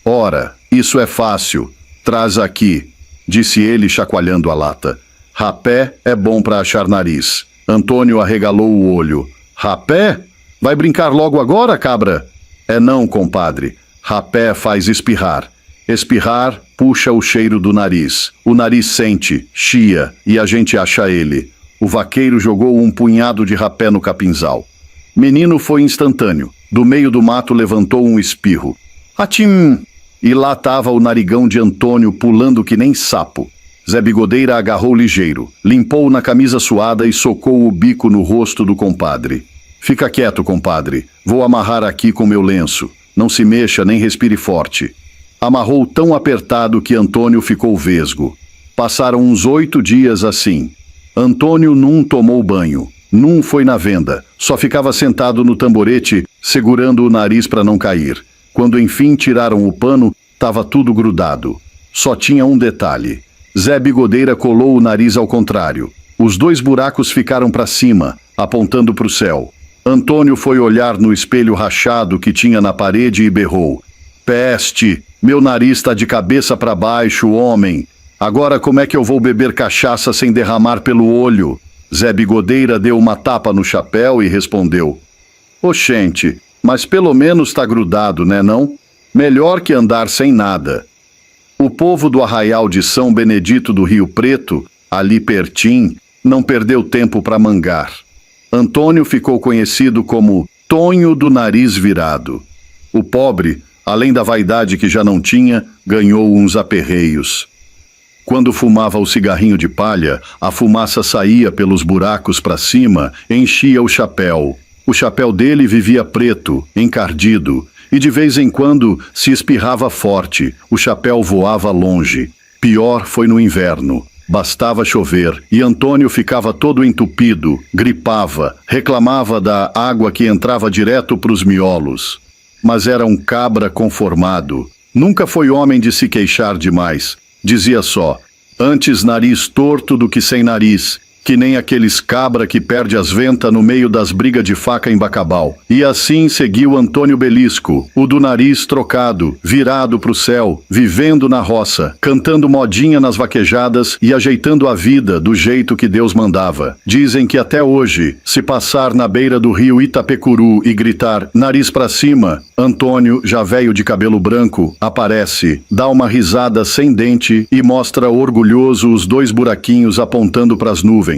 Ora, isso é fácil. Traz aqui, disse ele chacoalhando a lata. Rapé é bom para achar nariz. Antônio arregalou o olho. Rapé? Vai brincar logo agora, cabra? É não, compadre. Rapé faz espirrar. Espirrar puxa o cheiro do nariz. O nariz sente, chia, e a gente acha ele. O vaqueiro jogou um punhado de rapé no capinzal. Menino foi instantâneo. Do meio do mato levantou um espirro. Atim! E lá estava o narigão de Antônio pulando que nem sapo. Zé Bigodeira agarrou ligeiro, limpou na camisa suada e socou o bico no rosto do compadre. Fica quieto, compadre. Vou amarrar aqui com meu lenço. Não se mexa nem respire forte. Amarrou tão apertado que Antônio ficou vesgo. Passaram uns 8 dias assim. Antônio não tomou banho, não foi na venda, só ficava sentado no tamborete, segurando o nariz para não cair. Quando enfim tiraram o pano, estava tudo grudado. Só tinha um detalhe. Zé Bigodeira colou o nariz ao contrário. Os 2 buracos ficaram para cima, apontando para o céu. Antônio foi olhar no espelho rachado que tinha na parede e berrou. Peste! Meu nariz está de cabeça para baixo, homem! Agora como é que eu vou beber cachaça sem derramar pelo olho? Zé Bigodeira deu uma tapa no chapéu e respondeu. Oxente, mas pelo menos está grudado, né não? Melhor que andar sem nada. O povo do arraial de São Benedito do Rio Preto, ali pertinho, não perdeu tempo para mangar. Antônio ficou conhecido como Tonho do Nariz Virado. O pobre, além da vaidade que já não tinha, ganhou uns aperreios. Quando fumava o cigarrinho de palha, a fumaça saía pelos buracos para cima, enchia o chapéu. O chapéu dele vivia preto, encardido, e de vez em quando se espirrava forte, o chapéu voava longe. Pior foi no inverno. Bastava chover e Antônio ficava todo entupido, gripava, reclamava da água que entrava direto para os miolos. Mas era um cabra conformado. Nunca foi homem de se queixar demais. Dizia só, antes nariz torto do que sem nariz, que nem aqueles cabra que perde as ventas no meio das brigas de faca em Bacabal. E assim seguiu Antônio Belisco, o do nariz trocado, virado pro céu, vivendo na roça, cantando modinha nas vaquejadas e ajeitando a vida do jeito que Deus mandava. Dizem que até hoje, se passar na beira do rio Itapecuru e gritar nariz pra cima, Antônio, já velho de cabelo branco, aparece, dá uma risada sem dente e mostra orgulhoso os 2 buraquinhos apontando pras nuvens.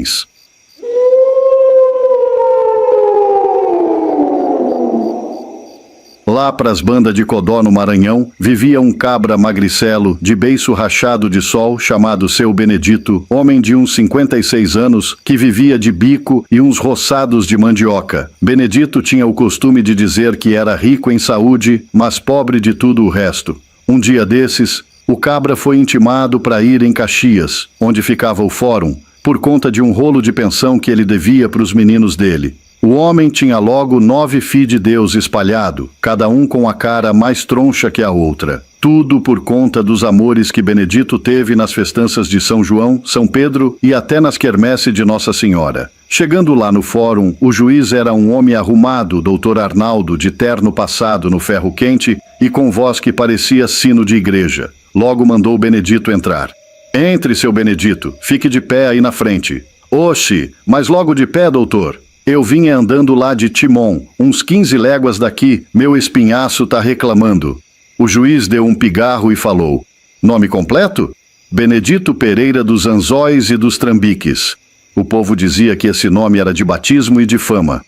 Lá pras bandas de Codó no Maranhão, vivia um cabra magricelo, de beiço rachado de sol, chamado Seu Benedito, homem de uns 56 anos, que vivia de bico e uns roçados de mandioca. Benedito tinha o costume de dizer que era rico em saúde, mas pobre de tudo o resto. Um dia desses, o cabra foi intimado para ir em Caxias, onde ficava o fórum, por conta de um rolo de pensão que ele devia para os meninos dele. O homem tinha logo 9 filhos de Deus espalhado, cada um com a cara mais troncha que a outra. Tudo por conta dos amores que Benedito teve nas festanças de São João, São Pedro e até nas quermesses de Nossa Senhora. Chegando lá no fórum, o juiz era um homem arrumado, doutor Arnaldo, de terno passado no ferro quente e com voz que parecia sino de igreja. Logo mandou Benedito entrar. Entre, seu Benedito. Fique de pé aí na frente. Oxe, mas logo de pé, doutor. Eu vinha andando lá de Timon, uns 15 léguas daqui. Meu espinhaço tá reclamando. O juiz deu um pigarro e falou. Nome completo? Benedito Pereira dos Anzóis e dos Trambiques. O povo dizia que esse nome era de batismo e de fama.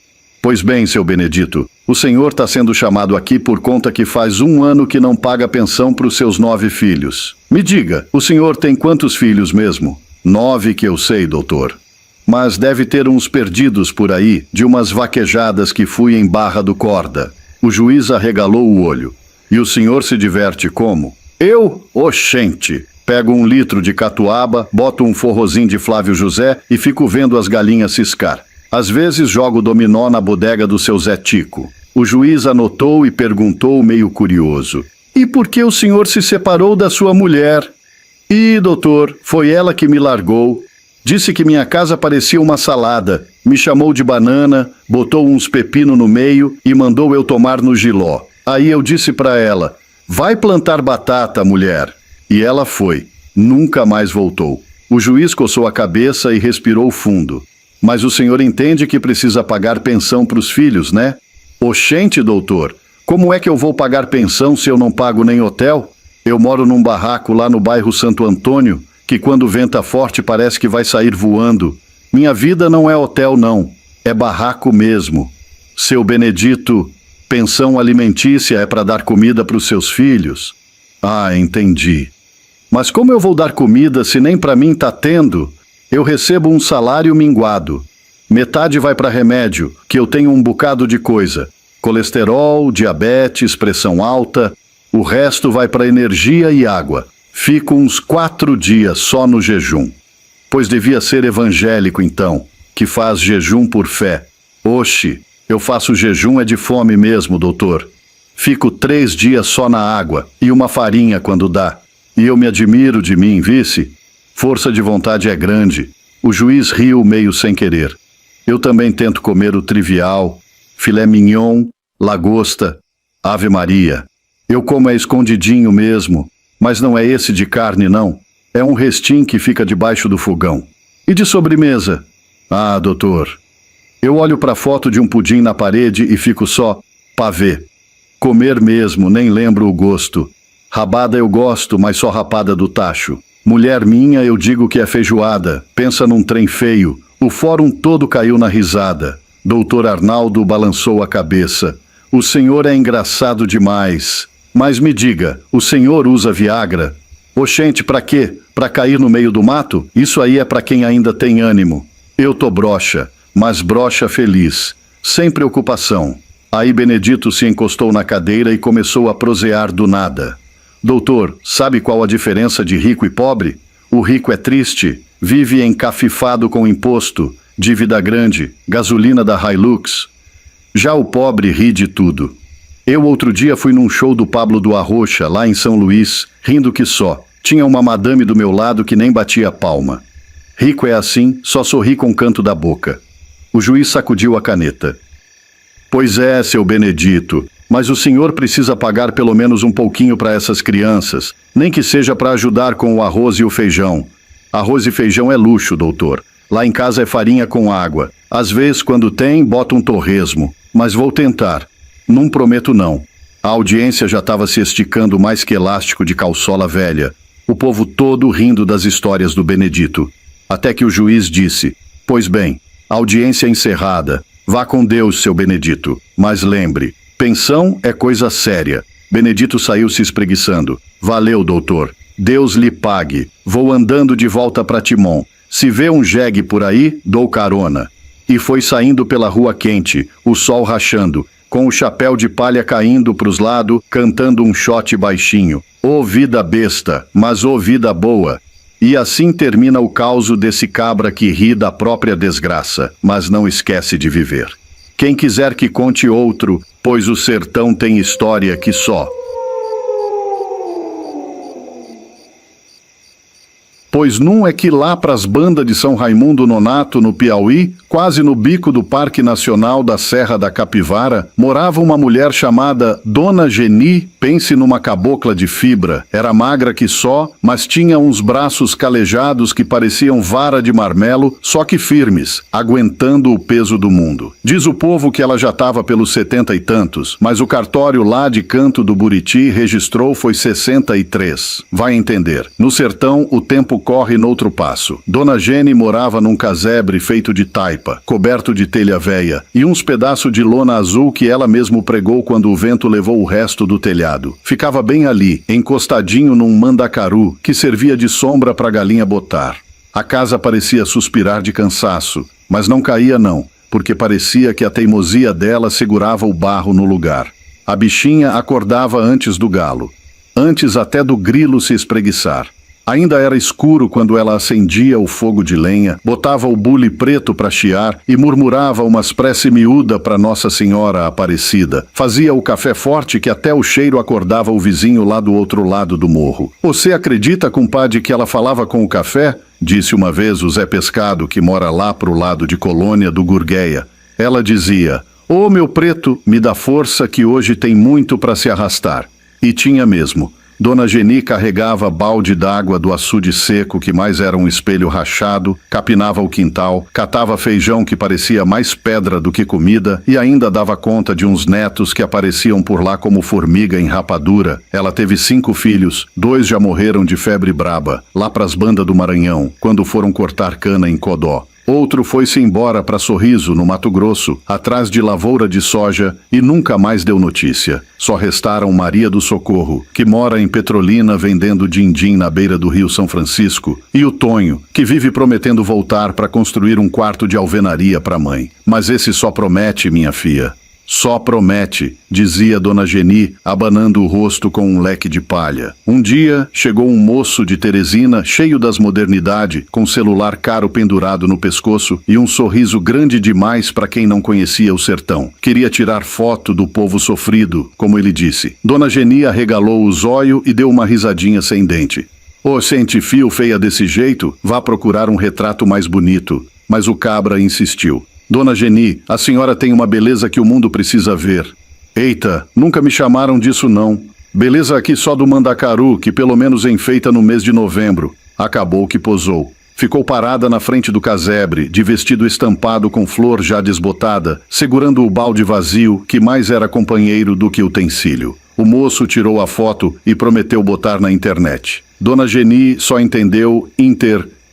Pois bem, seu Benedito, o senhor está sendo chamado aqui por conta que faz 1 ano que não paga pensão para os seus 9 filhos. Me diga, o senhor tem quantos filhos mesmo? 9 que eu sei, doutor. Mas deve ter uns perdidos por aí, de umas vaquejadas que fui em Barra do Corda. O juiz arregalou o olho. E o senhor se diverte como? Eu? Oxente! Pego 1 litro de catuaba, boto um forrozinho de Flávio José e fico vendo as galinhas ciscar. Às vezes jogo dominó na bodega do seu Zé Tico. O juiz anotou e perguntou meio curioso. E por que o senhor se separou da sua mulher? Doutor, foi ela que me largou. Disse que minha casa parecia uma salada. Me chamou de banana, botou uns pepino no meio e mandou eu tomar no jiló. Aí eu disse para ela, vai plantar batata, mulher. E ela foi. Nunca mais voltou. O juiz coçou a cabeça e respirou fundo. Mas o senhor entende que precisa pagar pensão para os filhos, né? Oxente, doutor, como é que eu vou pagar pensão se eu não pago nem hotel? Eu moro num barraco lá no bairro Santo Antônio, que quando venta forte parece que vai sair voando. Minha vida não é hotel, não. É barraco mesmo. Seu Benedito, pensão alimentícia é para dar comida para os seus filhos? Ah, entendi. Mas como eu vou dar comida se nem para mim tá tendo? Eu recebo um salário minguado. Metade vai para remédio, que eu tenho um bocado de coisa. Colesterol, diabetes, pressão alta. O resto vai para energia e água. Fico uns 4 dias só no jejum. Pois devia ser evangélico então, que faz jejum por fé. Oxe, eu faço jejum é de fome mesmo, doutor. Fico 3 dias só na água e uma farinha quando dá. E eu me admiro de mim, vice? Força de vontade é grande. O juiz riu meio sem querer. Eu também tento comer o trivial, filé mignon, lagosta, ave Maria. Eu como é escondidinho mesmo, mas não é esse de carne não. É um restim que fica debaixo do fogão. E de sobremesa? Ah, doutor, eu olho para a foto de um pudim na parede e fico só pavê. Comer mesmo, nem lembro o gosto. Rabada eu gosto, mas só rapada do tacho. Mulher minha, eu digo que é feijoada. Pensa num trem feio. O fórum todo caiu na risada. Doutor Arnaldo balançou a cabeça. O senhor é engraçado demais. Mas me diga, o senhor usa Viagra? Oxente, pra quê? Pra cair no meio do mato? Isso aí é pra quem ainda tem ânimo. Eu tô broxa, mas broxa feliz. Sem preocupação. Aí Benedito se encostou na cadeira e começou a prosear do nada. Doutor, sabe qual a diferença de rico e pobre? O rico é triste, vive encafifado com imposto, dívida grande, gasolina da Hilux. Já o pobre ri de tudo. Eu outro dia fui num show do Pablo do Arrocha, lá em São Luís, rindo que só. Tinha uma madame do meu lado que nem batia palma. Rico é assim, só sorri com o canto da boca. O juiz sacudiu a caneta. Pois é, seu Benedito, mas o senhor precisa pagar pelo menos um pouquinho para essas crianças, nem que seja para ajudar com o arroz e o feijão. Arroz e feijão é luxo, doutor. Lá em casa é farinha com água. Às vezes, quando tem, bota um torresmo. Mas vou tentar. Não prometo não. A audiência já estava se esticando mais que elástico de calçola velha. O povo todo rindo das histórias do Benedito. Até que o juiz disse, pois bem, audiência encerrada. Vá com Deus, seu Benedito. Mas lembre, pensão é coisa séria. Benedito saiu se espreguiçando. Valeu, doutor. Deus lhe pague. Vou andando de volta para Timon. Se vê um jegue por aí, dou carona. E foi saindo pela rua quente, o sol rachando, com o chapéu de palha caindo pros lados, cantando um shot baixinho. Ô vida besta, mas ô vida boa. E assim termina o causo desse cabra que ri da própria desgraça, mas não esquece de viver. Quem quiser que conte outro, pois o sertão tem história que só. Pois não é que lá pras bandas de São Raimundo Nonato, no Piauí, Quase no bico do Parque Nacional da Serra da Capivara, morava uma mulher chamada Dona Geni. Pense numa cabocla de fibra. Era magra que só, mas tinha uns braços calejados que pareciam vara de marmelo, só que firmes, aguentando o peso do mundo. Diz o povo que ela já estava pelos 70 e tantos, mas o cartório lá de Canto do Buriti registrou foi 63. Vai entender. No sertão, o tempo corre noutro passo. Dona Geni morava num casebre feito de taipa, coberto de telha véia, e uns pedaços de lona azul que ela mesmo pregou quando o vento levou o resto do telhado. Ficava bem ali, encostadinho num mandacaru que servia de sombra para a galinha botar. A casa parecia suspirar de cansaço, mas não caía não, porque parecia que a teimosia dela segurava o barro no lugar. A bichinha acordava antes do galo, antes até do grilo se espreguiçar. Ainda era escuro quando ela acendia o fogo de lenha, botava o bule preto para chiar e murmurava umas prece miúda para Nossa Senhora Aparecida. Fazia o café forte que até o cheiro acordava o vizinho lá do outro lado do morro. "Você acredita, compadre, que ela falava com o café?" disse uma vez o Zé Pescado, que mora lá pro lado de Colônia do Gurgueia. Ela dizia: "Ô meu preto, me dá força que hoje tem muito para se arrastar." E tinha mesmo. Dona Geni carregava balde d'água do açude seco, que mais era um espelho rachado, capinava o quintal, catava feijão que parecia mais pedra do que comida e ainda dava conta de uns netos que apareciam por lá como formiga em rapadura. Ela teve 5 filhos, 2 já morreram de febre braba, lá pras bandas do Maranhão, quando foram cortar cana em Codó. Outro foi-se embora para Sorriso, no Mato Grosso, atrás de lavoura de soja, e nunca mais deu notícia. Só restaram Maria do Socorro, que mora em Petrolina vendendo din-din na beira do Rio São Francisco, e o Tonho, que vive prometendo voltar para construir um quarto de alvenaria para a mãe. Mas esse só promete, minha filha. Só promete, dizia Dona Geni, abanando o rosto com um leque de palha. Um dia, chegou um moço de Teresina, cheio das modernidades, com celular caro pendurado no pescoço e um sorriso grande demais para quem não conhecia o sertão. Queria tirar foto do povo sofrido, como ele disse. Dona Geni arregalou o zóio e deu uma risadinha sem dente. "Ô, sente fio feia desse jeito, vá procurar um retrato mais bonito." Mas o cabra insistiu. "Dona Geni, a senhora tem uma beleza que o mundo precisa ver." "Eita, nunca me chamaram disso não. Beleza aqui só do mandacaru, que pelo menos enfeita no mês de novembro." Acabou que posou. Ficou parada na frente do casebre, de vestido estampado com flor já desbotada, segurando o balde vazio, que mais era companheiro do que utensílio. O moço tirou a foto e prometeu botar na internet. Dona Geni só entendeu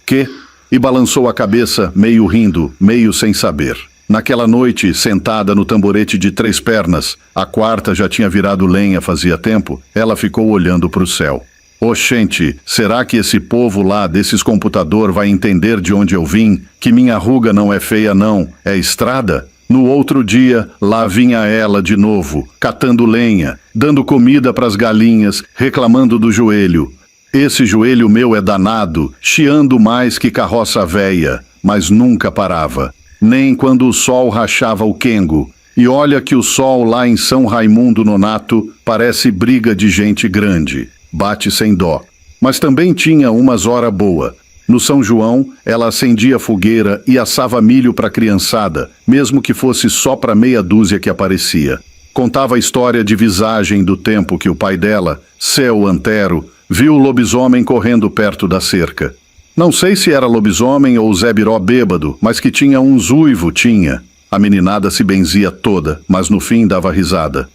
que e balançou a cabeça, meio rindo, meio sem saber. Naquela noite, sentada no tamborete de 3 pernas, a quarta já tinha virado lenha fazia tempo, ela ficou olhando para o céu. "Oxente, será que esse povo lá desses computador vai entender de onde eu vim? Que minha ruga não é feia não, é estrada?" No outro dia, lá vinha ela de novo, catando lenha, dando comida pras galinhas, reclamando do joelho. "Esse joelho meu é danado, chiando mais que carroça véia", mas nunca parava, nem quando o sol rachava o quengo. E olha que o sol lá em São Raimundo Nonato parece briga de gente grande, bate sem dó. Mas também tinha umas hora boa. No São João, ela acendia fogueira e assava milho para a criançada, mesmo que fosse só para meia dúzia que aparecia. Contava a história de visagem do tempo que o pai dela, Seu Antero, viu o lobisomem correndo perto da cerca. Não sei se era lobisomem ou Zé Biró bêbado, mas que tinha um uivo, tinha. A meninada se benzia toda, mas no fim dava risada.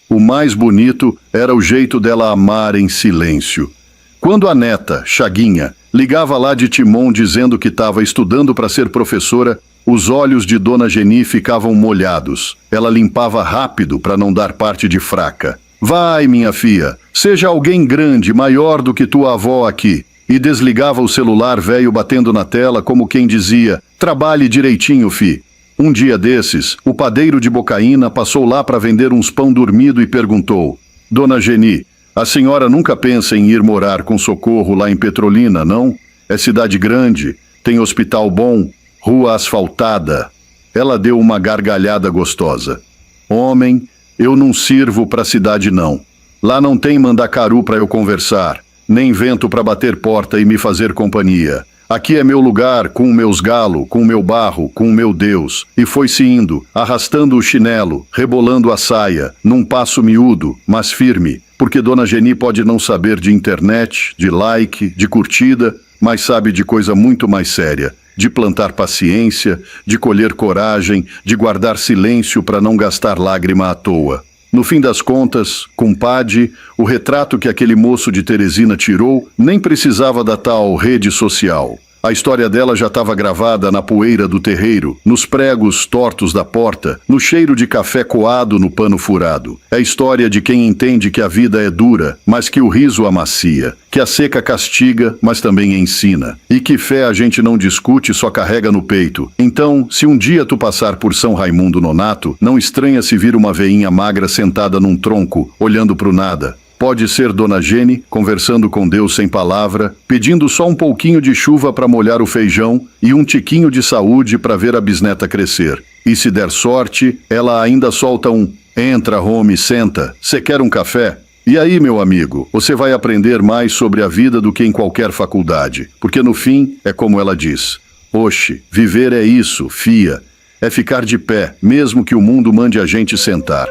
O mais bonito era o jeito dela amar em silêncio. Quando a neta, Chaguinha, ligava lá de Timon dizendo que estava estudando para ser professora, os olhos de Dona Geni ficavam molhados. Ela limpava rápido para não dar parte de fraca. "Vai, minha filha, seja alguém grande, maior do que tua avó aqui." E desligava o celular velho batendo na tela como quem dizia: "Trabalhe direitinho, fi." Um dia desses, o padeiro de Bocaína passou lá para vender uns pão dormido e perguntou: "Dona Geni, a senhora nunca pensa em ir morar com Socorro lá em Petrolina, não? É cidade grande, tem hospital bom, rua asfaltada." Ela deu uma gargalhada gostosa. "Homem, eu não sirvo pra cidade não. Lá não tem mandacaru pra eu conversar, nem vento pra bater porta e me fazer companhia. Aqui é meu lugar, com meus galos, com meu barro, com meu Deus. E foi-se indo, arrastando o chinelo, rebolando a saia, num passo miúdo, mas firme, porque Dona Geni pode não saber de internet, de like, de curtida, mas sabe de coisa muito mais séria, de plantar paciência, de colher coragem, de guardar silêncio para não gastar lágrima à toa. No fim das contas, compadre, o retrato que aquele moço de Teresina tirou nem precisava da tal rede social. A história dela já estava gravada na poeira do terreiro, nos pregos tortos da porta, no cheiro de café coado no pano furado. É a história de quem entende que a vida é dura, mas que o riso amacia, que a seca castiga, mas também ensina, e que fé a gente não discute, só carrega no peito. Então, se um dia tu passar por São Raimundo Nonato, não estranha se vir uma veinha magra sentada num tronco, olhando pro nada. Pode ser Dona Geni, conversando com Deus sem palavra, pedindo só um pouquinho de chuva para molhar o feijão e um tiquinho de saúde para ver a bisneta crescer. E se der sorte, ela ainda solta um "Entra, home, senta, cê quer um café?" E aí, meu amigo, você vai aprender mais sobre a vida do que em qualquer faculdade, porque no fim é como ela diz: "Oxe, viver é isso, fia, é ficar de pé, mesmo que o mundo mande a gente sentar."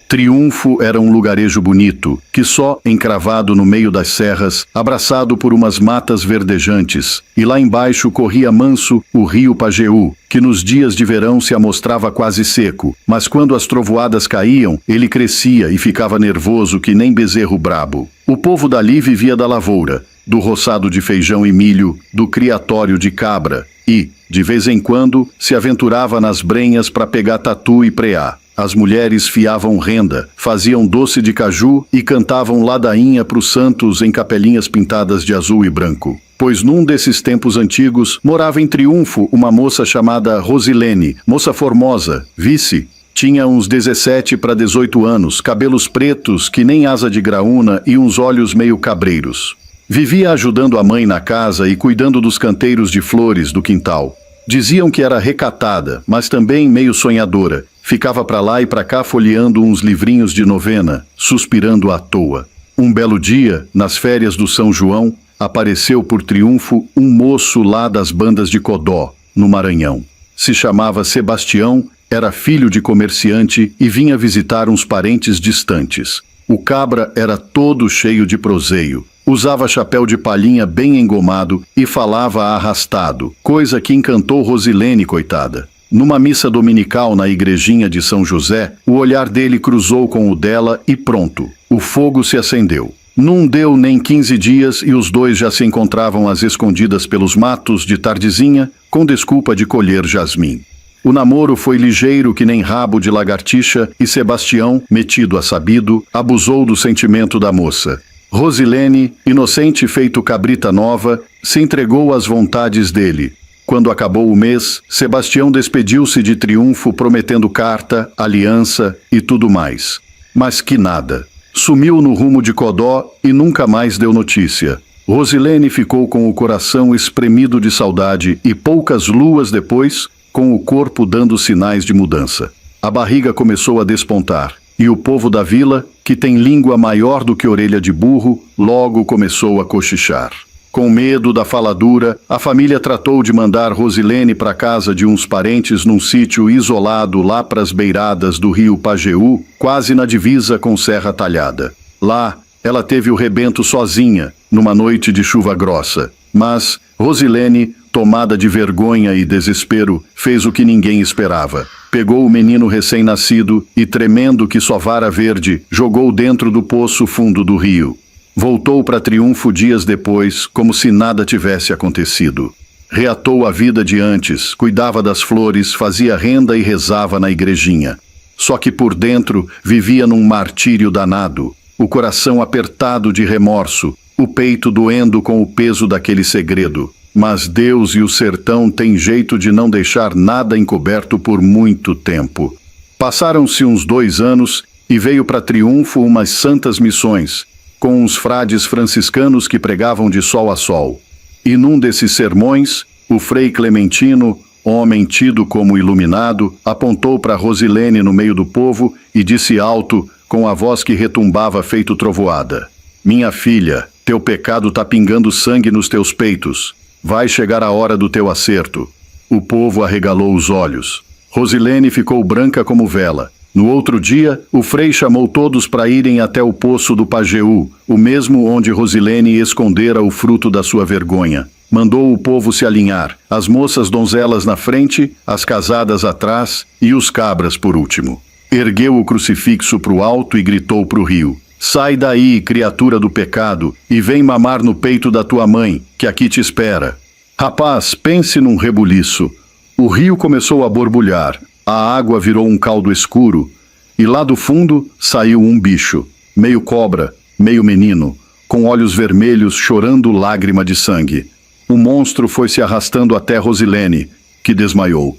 Triunfo era um lugarejo bonito, que só encravado no meio das serras, abraçado por umas matas verdejantes, e lá embaixo corria manso o rio Pajeú, que nos dias de verão se amostrava quase seco, mas quando as trovoadas caíam, ele crescia e ficava nervoso que nem bezerro brabo. O povo dali vivia da lavoura, do roçado de feijão e milho, do criatório de cabra e, de vez em quando, se aventurava nas brenhas para pegar tatu e preá. As mulheres fiavam renda, faziam doce de caju e cantavam ladainha para os santos em capelinhas pintadas de azul e branco. Pois num desses tempos antigos, morava em Triunfo uma moça chamada Rosilene, moça formosa, vice. Tinha uns 17 para 18 anos, cabelos pretos que nem asa de graúna e uns olhos meio cabreiros. Vivia ajudando a mãe na casa e cuidando dos canteiros de flores do quintal. Diziam que era recatada, mas também meio sonhadora. Ficava para lá e para cá folheando uns livrinhos de novena, suspirando à toa. Um belo dia, nas férias do São João, apareceu por Triunfo um moço lá das bandas de Codó, no Maranhão. Se chamava Sebastião, era filho de comerciante e vinha visitar uns parentes distantes. O cabra era todo cheio de proseio. Usava chapéu de palhinha bem engomado e falava arrastado, coisa que encantou Rosilene, coitada. Numa missa dominical na igrejinha de São José, o olhar dele cruzou com o dela e pronto, o fogo se acendeu. Não deu nem 15 dias e os dois já se encontravam às escondidas pelos matos de tardezinha, com desculpa de colher jasmim. O namoro foi ligeiro que nem rabo de lagartixa e Sebastião, metido a sabido, abusou do sentimento da moça. Rosilene, inocente feito cabrita nova, se entregou às vontades dele. Quando acabou o mês, Sebastião despediu-se de Triunfo prometendo carta, aliança e tudo mais. Mas que nada. Sumiu no rumo de Codó e nunca mais deu notícia. Rosilene ficou com o coração espremido de saudade e poucas luas depois, com o corpo dando sinais de mudança. A barriga começou a despontar e o povo da vila, que tem língua maior do que orelha de burro, logo começou a cochichar. Com medo da faladura, a família tratou de mandar Rosilene para casa de uns parentes num sítio isolado lá pras beiradas do rio Pajeú, quase na divisa com Serra Talhada. Lá, ela teve o rebento sozinha, numa noite de chuva grossa. Mas Rosilene, tomada de vergonha e desespero, fez o que ninguém esperava. Pegou o menino recém-nascido e, tremendo que só vara verde, jogou dentro do poço fundo do rio. Voltou para Triunfo dias depois, como se nada tivesse acontecido. Reatou a vida de antes, cuidava das flores, fazia renda e rezava na igrejinha. Só que por dentro vivia num martírio danado, o coração apertado de remorso, o peito doendo com o peso daquele segredo. Mas Deus e o sertão têm jeito de não deixar nada encoberto por muito tempo. Passaram-se uns 2 anos e veio para Triunfo umas santas missões, com uns frades franciscanos que pregavam de sol a sol. E num desses sermões, o frei Clementino, homem tido como iluminado, apontou para Rosilene no meio do povo e disse alto, com a voz que retumbava feito trovoada: "Minha filha, Teu pecado tá pingando sangue nos teus peitos. Vai chegar a hora do teu acerto. O povo arregalou os olhos. Rosilene ficou branca como vela. No outro dia, o Frei chamou todos para irem até o poço do Pajeú, o mesmo onde Rosilene escondera o fruto da sua vergonha. Mandou o povo se alinhar, as moças donzelas na frente, as casadas atrás e os cabras por último. Ergueu o crucifixo para o alto e gritou para o rio: Sai daí, criatura do pecado, e vem mamar no peito da tua mãe, que aqui te espera. Rapaz, pense num rebuliço. O rio começou a borbulhar, a água virou um caldo escuro, e lá do fundo saiu um bicho, meio cobra, meio menino, com olhos vermelhos chorando lágrima de sangue. O monstro foi se arrastando até Rosilene, que desmaiou.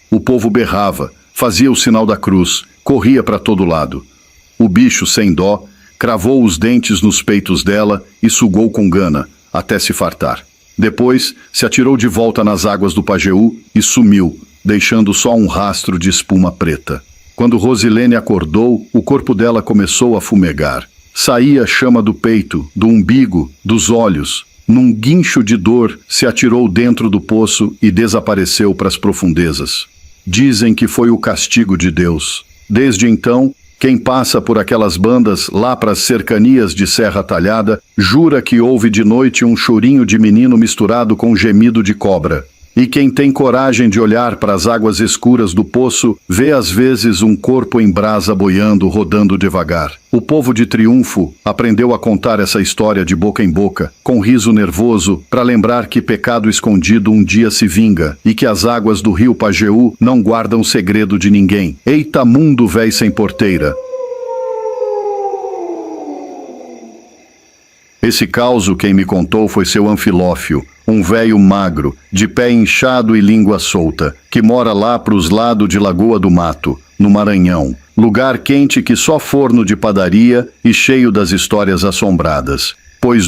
O povo berrava, fazia o sinal da cruz, corria para todo lado. O bicho, sem dó, cravou os dentes nos peitos dela e sugou com gana, até se fartar. Depois, se atirou de volta nas águas do Pajeú e sumiu, deixando só um rastro de espuma preta. Quando Rosilene acordou, o corpo dela começou a fumegar. Saía chama do peito, do umbigo, dos olhos. Num guincho de dor, se atirou dentro do poço e desapareceu para as profundezas. Dizem que foi o castigo de Deus. Desde então, quem passa por aquelas bandas lá para as cercanias de Serra Talhada, jura que ouve de noite um chorinho de menino misturado com gemido de cobra. E quem tem coragem de olhar para as águas escuras do poço, vê às vezes um corpo em brasa boiando, rodando devagar. O povo de Triunfo aprendeu a contar essa história de boca em boca, com riso nervoso, para lembrar que pecado escondido um dia se vinga, e que as águas do rio Pajeú não guardam segredo de ninguém. Eita mundo véi sem porteira! Esse causo quem me contou foi seu Anfilófio, um velho magro, de pé inchado e língua solta, que mora lá pros lados de Lagoa do Mato, no Maranhão, lugar quente que só forno de padaria e cheio das histórias assombradas. Pois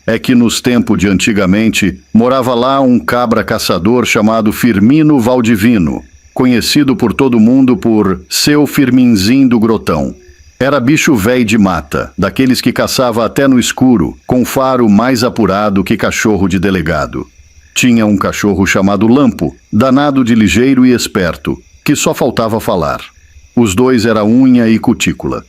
é que nos tempos de antigamente, morava lá um cabra caçador chamado Firmino Valdivino, conhecido por todo mundo por Seu Firminzinho do Grotão. Era bicho véi de mata, daqueles que caçava até no escuro, com faro mais apurado que cachorro de delegado. Tinha um cachorro chamado Lampo, danado de ligeiro e esperto, que só faltava falar. Os dois era unha e cutícula.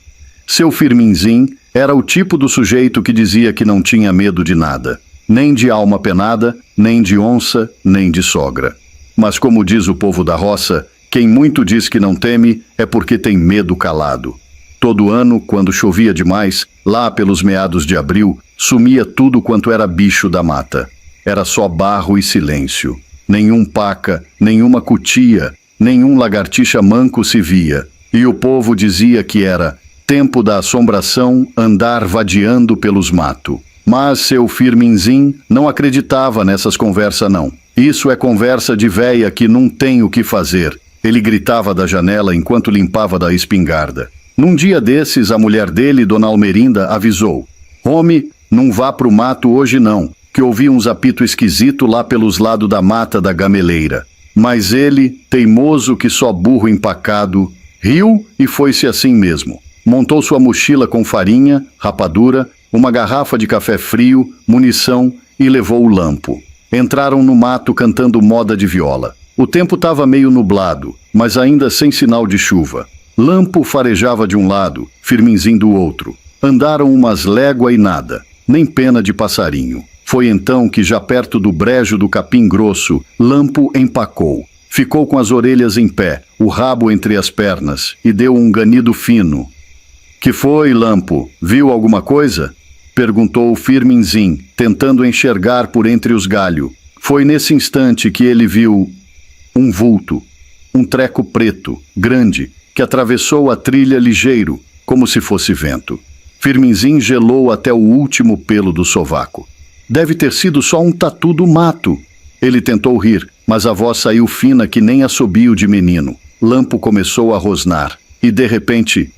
Seu Firminzinho era o tipo do sujeito que dizia que não tinha medo de nada, nem de alma penada, nem de onça, nem de sogra. Mas como diz o povo da roça, quem muito diz que não teme é porque tem medo calado. Todo ano, quando chovia demais, lá pelos meados de abril, sumia tudo quanto era bicho da mata. Era só barro e silêncio. Nenhum paca, nenhuma cutia, nenhum lagartixa manco se via. E o povo dizia que era tempo da assombração andar vadiando pelos matos. Mas seu Firminzinho não acreditava nessas conversas não. Isso é conversa de véia que não tem o que fazer. Ele gritava da janela enquanto limpava da espingarda. Num dia desses, a mulher dele, Dona Almerinda, avisou: Homem, não vá pro mato hoje não, que ouvi uns apito esquisito lá pelos lados da mata da gameleira. Mas ele, teimoso que só burro empacado, riu e foi-se assim mesmo. Montou sua mochila com farinha, rapadura, uma garrafa de café frio, munição e levou o Lampo. Entraram no mato cantando moda de viola. O tempo estava meio nublado, mas ainda sem sinal de chuva. Lampo farejava de um lado, Firminzinho do outro. Andaram umas léguas e nada, nem pena de passarinho. Foi então que, já perto do brejo do capim grosso, Lampo empacou. Ficou com as orelhas em pé, o rabo entre as pernas, e deu um ganido fino. Que foi, Lampo? Viu alguma coisa? Perguntou o Firminzinho, tentando enxergar por entre os galhos. Foi nesse instante que ele viu um vulto, um treco preto, grande, que atravessou a trilha ligeiro, como se fosse vento. Firminzinho gelou até o último pelo do sovaco. Deve ter sido só um tatu do mato. Ele tentou rir, mas a voz saiu fina que nem assobio de menino. Lampo começou a rosnar, e de repente...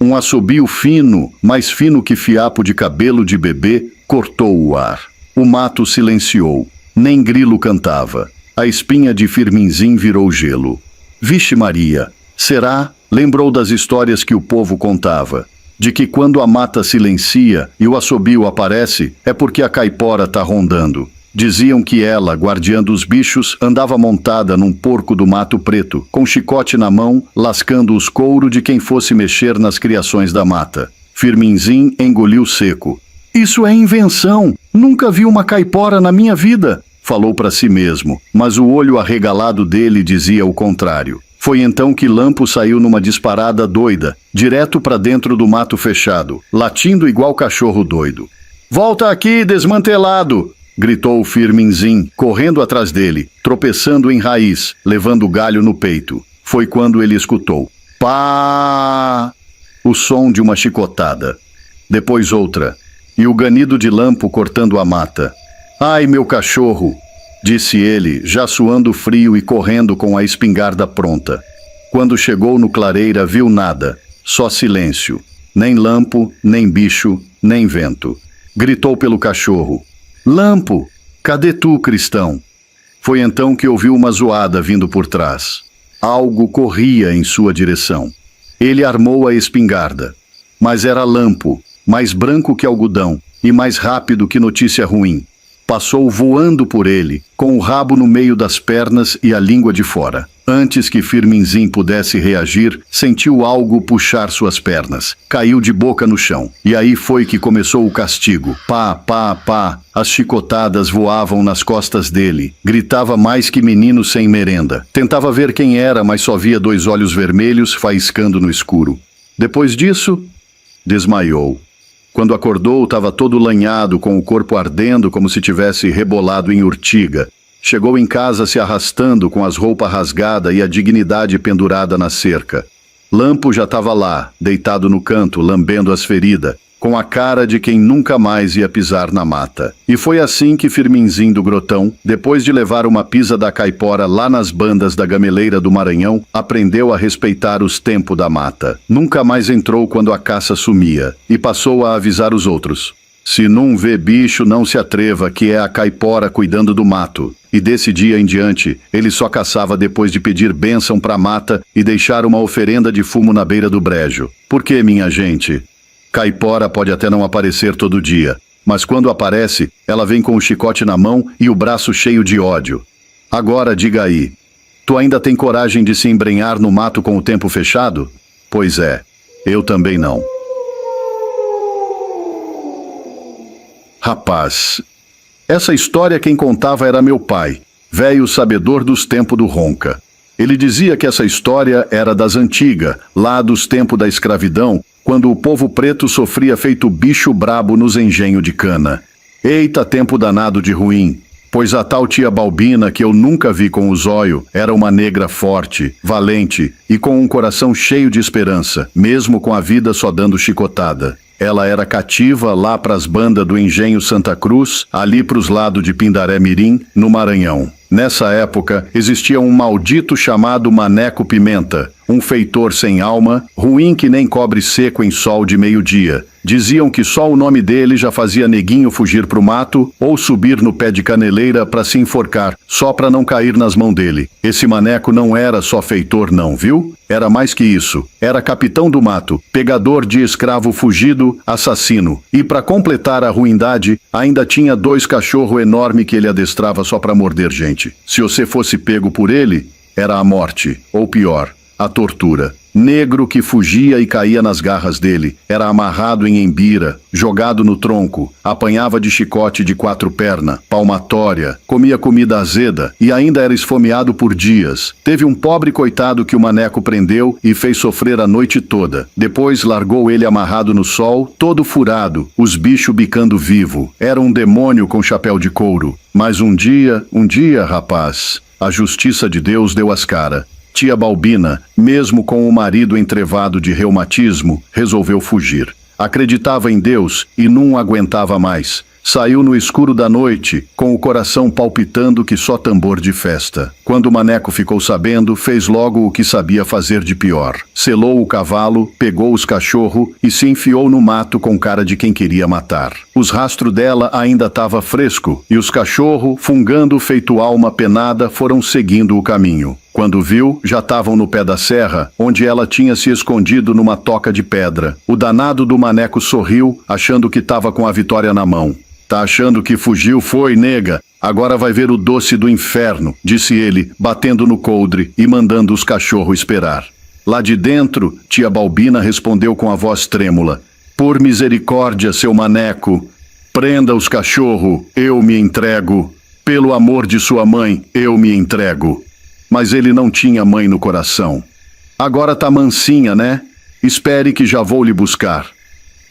Um assobio fino, mais fino que fiapo de cabelo de bebê, cortou o ar. O mato silenciou. Nem grilo cantava. A espinha de Firminzinho virou gelo. Vixe Maria, será? Lembrou das histórias que o povo contava. de que quando a mata silencia e o assobio aparece, é porque a caipora tá rondando. Diziam que ela, guardiã dos bichos, andava montada num porco do mato preto, com chicote na mão, lascando os couros de quem fosse mexer nas criações da mata. Firminzim engoliu seco. Isso é invenção! Nunca vi uma caipora na minha vida! Falou para si mesmo, mas o olho arregalado dele dizia o contrário. Foi então que Lampo saiu numa disparada doida, direto para dentro do mato fechado, latindo igual cachorro doido. "Volta aqui, desmantelado!" gritou o Firminzim, correndo atrás dele, tropeçando em raiz, levando o galho no peito. Foi quando ele escutou. Pá! O som de uma chicotada. Depois outra. E o ganido de Lampo cortando a mata. "Ai, meu cachorro!" disse ele, já suando frio e correndo com a espingarda pronta. Quando chegou no clareira, viu nada. Só silêncio. Nem lampo, nem bicho, nem vento. Gritou pelo cachorro. "Lampo, cadê tu, cristão?" Foi então que ouviu uma zoada vindo por trás. Algo corria em sua direção. Ele armou a espingarda. Mas era Lampo, mais branco que algodão e mais rápido que notícia ruim. Passou voando por ele, com o rabo no meio das pernas e a língua de fora. Antes que Firminzim pudesse reagir, sentiu algo puxar suas pernas. Caiu de boca no chão. E aí foi que começou o castigo. Pá, pá, pá. As chicotadas voavam nas costas dele. Gritava mais que menino sem merenda. Tentava ver quem era, mas só via 2 olhos vermelhos faiscando no escuro. Depois disso, desmaiou. Quando acordou, estava todo lanhado, com o corpo ardendo como se tivesse rebolado em urtiga. Chegou em casa se arrastando, com as roupas rasgadas e a dignidade pendurada na cerca. Lampo já estava lá, deitado no canto, lambendo as feridas, com a cara de quem nunca mais ia pisar na mata. E foi assim que Firminzim do Grotão, depois de levar uma pisa da caipora lá nas bandas da gameleira do Maranhão, aprendeu a respeitar os tempos da mata. Nunca mais entrou quando a caça sumia, e passou a avisar os outros. "Se não vê bicho, não se atreva, que é a caipora cuidando do mato." E desse dia em diante, ele só caçava depois de pedir bênção pra mata e deixar uma oferenda de fumo na beira do brejo. Porque, minha gente, caipora pode até não aparecer todo dia, mas quando aparece, ela vem com o chicote na mão e o braço cheio de ódio. Agora diga aí, tu ainda tem coragem de se embrenhar no mato com o tempo fechado? Pois é, eu também não. Rapaz, essa história quem contava era meu pai, velho sabedor dos tempos do Ronca. Ele dizia que essa história era das antigas, lá dos tempos da escravidão, quando o povo preto sofria feito bicho brabo nos engenhos de cana. Eita tempo danado de ruim, pois a tal tia Balbina, que eu nunca vi com os olhos, era uma negra forte, valente e com um coração cheio de esperança, mesmo com a vida só dando chicotada. Ela era cativa lá pras bandas do Engenho Santa Cruz, ali pros lados de Pindaré Mirim, no Maranhão. Nessa época, existia um maldito chamado Maneco Pimenta, um feitor sem alma, ruim que nem cobre seco em sol de meio-dia. Diziam que só o nome dele já fazia neguinho fugir pro mato ou subir no pé de caneleira para se enforcar, só para não cair nas mãos dele. Esse maneco não era só feitor não, viu? Era mais que isso. Era capitão do mato, pegador de escravo fugido, assassino. E para completar a ruindade, ainda tinha 2 cachorros enormes que ele adestrava só para morder gente. Se você fosse pego por ele, era a morte, ou pior, a tortura. Negro que fugia e caía nas garras dele, era amarrado em embira, jogado no tronco, apanhava de chicote de 4 pernas, palmatória, comia comida azeda e ainda era esfomeado por dias. Teve um pobre coitado que o maneco prendeu e fez sofrer a noite toda. Depois largou ele amarrado no sol, todo furado, os bichos bicando vivo. Era um demônio com chapéu de couro. Mas um dia, rapaz, a justiça de Deus deu as caras. Tia Balbina, mesmo com o marido entrevado de reumatismo, resolveu fugir. Acreditava em Deus e não aguentava mais. Saiu no escuro da noite, com o coração palpitando que só tambor de festa. Quando o maneco ficou sabendo, fez logo o que sabia fazer de pior. Selou o cavalo, pegou os cachorros e se enfiou no mato com cara de quem queria matar. Os rastros dela ainda estava fresco, e os cachorros, fungando feito alma penada, foram seguindo o caminho. Quando viu, já estavam no pé da serra, onde ela tinha se escondido numa toca de pedra. O danado do maneco sorriu, achando que estava com a vitória na mão. Tá achando que fugiu foi, nega? Agora vai ver o doce do inferno, disse ele, batendo no coldre e mandando os cachorros esperar. Lá de dentro, tia Balbina respondeu com a voz trêmula: por misericórdia, seu maneco, prenda os cachorros, eu me entrego. Pelo amor de sua mãe, eu me entrego. Mas ele não tinha mãe no coração. Agora tá mansinha, né? Espere que já vou lhe buscar.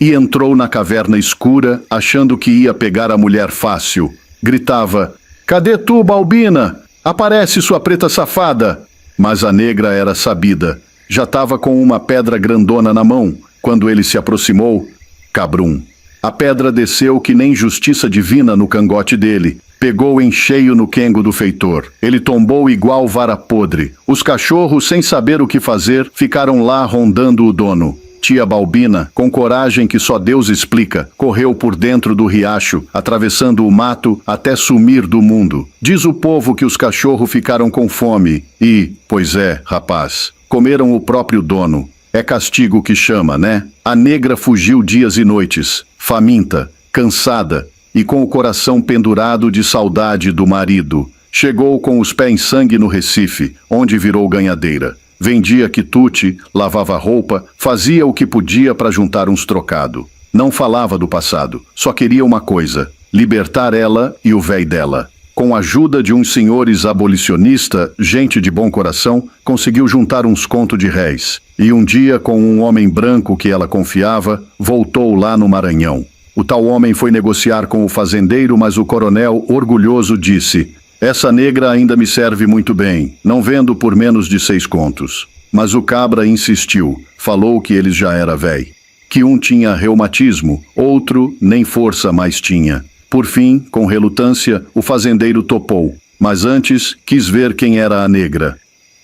E entrou na caverna escura, achando que ia pegar a mulher fácil. Gritava: cadê tu, Balbina? Aparece, sua preta safada! Mas a negra era sabida. Já estava com uma pedra grandona na mão. Quando ele se aproximou, cabrum. A pedra desceu que nem justiça divina no cangote dele. Pegou em cheio no quengo do feitor. Ele tombou igual vara podre. Os cachorros, sem saber o que fazer, ficaram lá rondando o dono. Tia Balbina, com coragem que só Deus explica, correu por dentro do riacho, atravessando o mato até sumir do mundo. Diz o povo que os cachorros ficaram com fome e, pois é, rapaz, comeram o próprio dono. É castigo que chama, né? A negra fugiu dias e noites, faminta, cansada e com o coração pendurado de saudade do marido. Chegou com os pés em sangue no Recife, onde virou ganhadeira. Vendia quitute, lavava roupa, fazia o que podia para juntar uns trocados. Não falava do passado, só queria uma coisa: libertar ela e o véi dela. Com a ajuda de uns senhores abolicionistas, gente de bom coração, conseguiu juntar uns contos de réis. E um dia, com um homem branco que ela confiava, voltou lá no Maranhão. O tal homem foi negociar com o fazendeiro, mas o coronel, orgulhoso, disse: essa negra ainda me serve muito bem, não vendo por menos de 6 contos. Mas o cabra insistiu, falou que eles já era véi. Que um tinha reumatismo, outro nem força mais tinha. Por fim, com relutância, o fazendeiro topou, mas antes quis ver quem era a negra.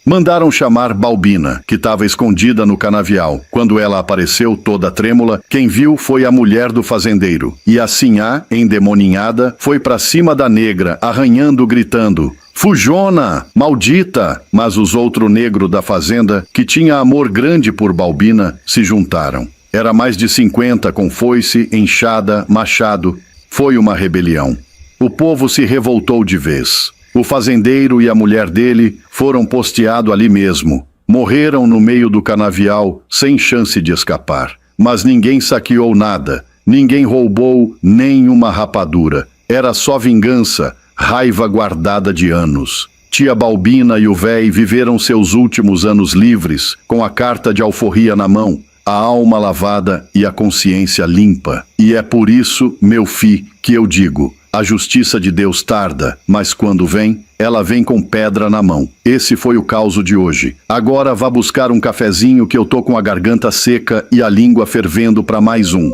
Mandaram chamar Balbina, que estava escondida no canavial. Quando ela apareceu toda trêmula, quem viu foi a mulher do fazendeiro. E a sinhá, endemoninhada, foi para cima da negra, arranhando, gritando: fujona, maldita! Mas os outros negros da fazenda, que tinha amor grande por Balbina, se juntaram. Era mais de 50 com foice, enxada, machado. Foi uma rebelião. O povo se revoltou de vez. O fazendeiro e a mulher dele foram posteados ali mesmo. Morreram no meio do canavial, sem chance de escapar. Mas ninguém saqueou nada. Ninguém roubou nem uma rapadura. Era só vingança, raiva guardada de anos. Tia Balbina e o véi viveram seus últimos anos livres, com a carta de alforria na mão, a alma lavada e a consciência limpa. E é por isso, meu fi, que eu digo: a justiça de Deus tarda, mas quando vem, ela vem com pedra na mão. Esse foi o causo de hoje. Agora vá buscar um cafezinho que eu tô com a garganta seca e a língua fervendo para mais um.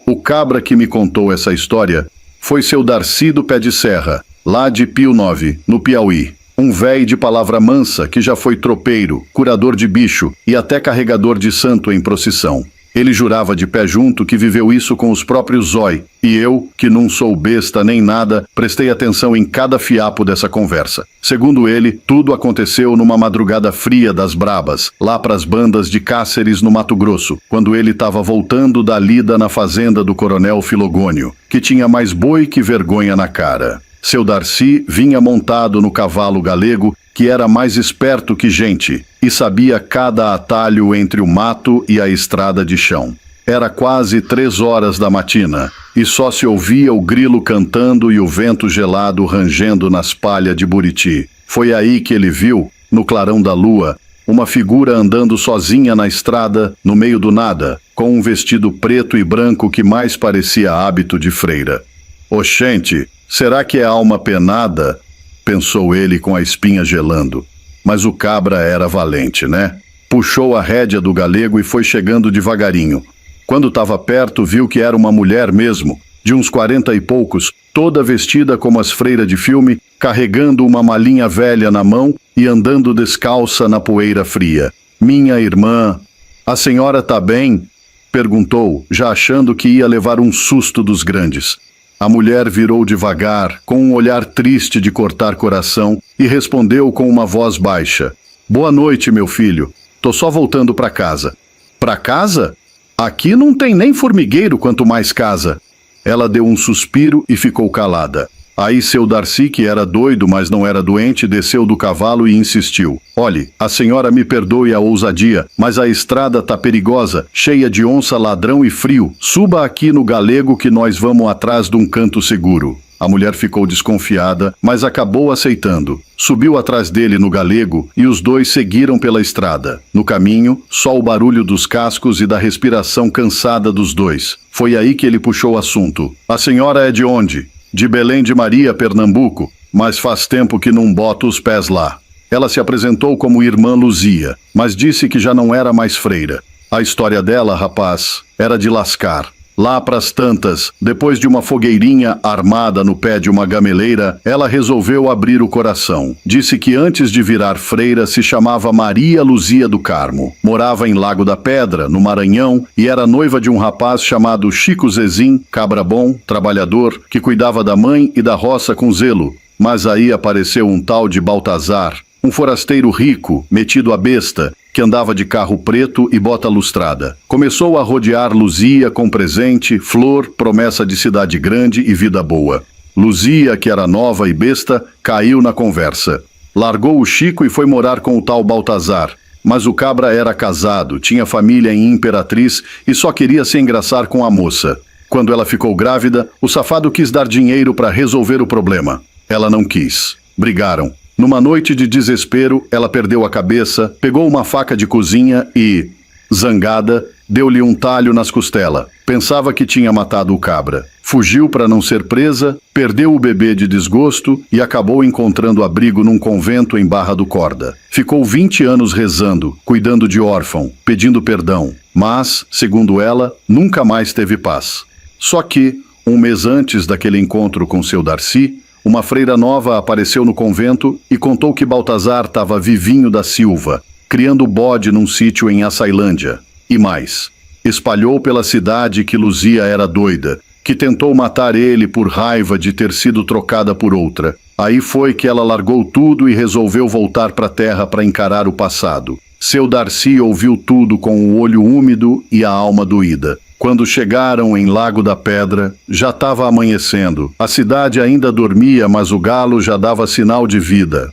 O cabra que me contou essa história foi seu Darcy do Pé de Serra, lá de Pio IX, no Piauí. Um véi de palavra mansa que já foi tropeiro, curador de bicho e até carregador de santo em procissão. Ele jurava de pé junto que viveu isso com os próprios zói, e eu, que não sou besta nem nada, prestei atenção em cada fiapo dessa conversa. Segundo ele, tudo aconteceu numa madrugada fria das brabas, lá pras bandas de Cáceres, no Mato Grosso, quando ele estava voltando da lida na fazenda do coronel Filogônio, que tinha mais boi que vergonha na cara. Seu Darcy vinha montado no cavalo galego, que era mais esperto que gente, e sabia cada atalho entre o mato e a estrada de chão. Era quase 3 horas da matina, e só se ouvia o grilo cantando e o vento gelado rangendo nas palhas de Buriti. Foi aí que ele viu, no clarão da lua, uma figura andando sozinha na estrada, no meio do nada, com um vestido preto e branco que mais parecia hábito de freira. Oxente, será que é alma penada? Pensou ele com a espinha gelando. Mas o cabra era valente, né? Puxou a rédea do galego e foi chegando devagarinho. Quando estava perto, viu que era uma mulher mesmo, de uns 40 e poucos, toda vestida como as freiras de filme, carregando uma malinha velha na mão e andando descalça na poeira fria. Minha irmã, a senhora tá bem? Perguntou, já achando que ia levar um susto dos grandes. A mulher virou devagar, com um olhar triste de cortar coração, e respondeu com uma voz baixa: Boa noite, meu filho. Tô só voltando para casa. Para casa? Aqui não tem nem formigueiro, quanto mais casa. Ela deu um suspiro e ficou calada. Aí seu Darcy, que era doido, mas não era doente, desceu do cavalo e insistiu. Olhe, a senhora me perdoe a ousadia, mas a estrada tá perigosa, cheia de onça, ladrão e frio. Suba aqui no galego que nós vamos atrás de um canto seguro. A mulher ficou desconfiada, mas acabou aceitando. Subiu atrás dele no galego e os dois seguiram pela estrada. No caminho, só o barulho dos cascos e da respiração cansada dos dois. Foi aí que ele puxou o assunto. A senhora é de onde? De Belém de Maria, Pernambuco, mas faz tempo que não bota os pés lá. Ela se apresentou como irmã Luzia, mas disse que já não era mais freira. A história dela, rapaz, era de lascar. Lá pras tantas, depois de uma fogueirinha armada no pé de uma gameleira, ela resolveu abrir o coração. Disse que antes de virar freira se chamava Maria Luzia do Carmo. Morava em Lago da Pedra, no Maranhão, e era noiva de um rapaz chamado Chico Zezim, cabra bom, trabalhador, que cuidava da mãe e da roça com zelo. Mas aí apareceu um tal de Baltazar, um forasteiro rico, metido a besta, que andava de carro preto e bota lustrada. Começou a rodear Luzia com presente, flor, promessa de cidade grande e vida boa. Luzia, que era nova e besta, caiu na conversa. Largou o Chico e foi morar com o tal Baltazar. Mas o cabra era casado, tinha família em Imperatriz e só queria se engraçar com a moça. Quando ela ficou grávida, o safado quis dar dinheiro para resolver o problema. Ela não quis. Brigaram. Numa noite de desespero, ela perdeu a cabeça, pegou uma faca de cozinha e, zangada, deu-lhe um talho nas costelas. Pensava que tinha matado o cabra. Fugiu para não ser presa, perdeu o bebê de desgosto e acabou encontrando abrigo num convento em Barra do Corda. Ficou 20 anos rezando, cuidando de órfão, pedindo perdão. Mas, segundo ela, nunca mais teve paz. Só que, um mês antes daquele encontro com seu Darcy, uma freira nova apareceu no convento e contou que Baltazar estava vivinho da Silva, criando bode num sítio em Açailândia. E mais, espalhou pela cidade que Luzia era doida, que tentou matar ele por raiva de ter sido trocada por outra. Aí foi que ela largou tudo e resolveu voltar para a terra para encarar o passado. Seu Darcy ouviu tudo com o olho úmido e a alma doída. Quando chegaram em Lago da Pedra, já estava amanhecendo. A cidade ainda dormia, mas o galo já dava sinal de vida.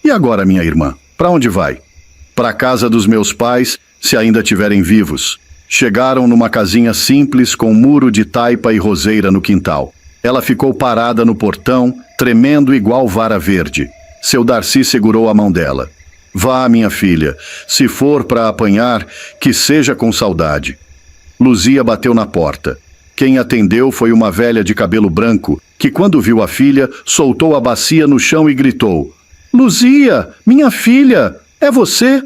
E agora, minha irmã? Para onde vai? Para a casa dos meus pais, se ainda estiverem vivos. Chegaram numa casinha simples com muro de taipa e roseira no quintal. Ela ficou parada no portão, tremendo igual vara verde. Seu Darcy segurou a mão dela. Vá, minha filha. Se for para apanhar, que seja com saudade. Luzia bateu na porta. Quem atendeu foi uma velha de cabelo branco, que quando viu a filha, soltou a bacia no chão e gritou: Luzia, minha filha, é você?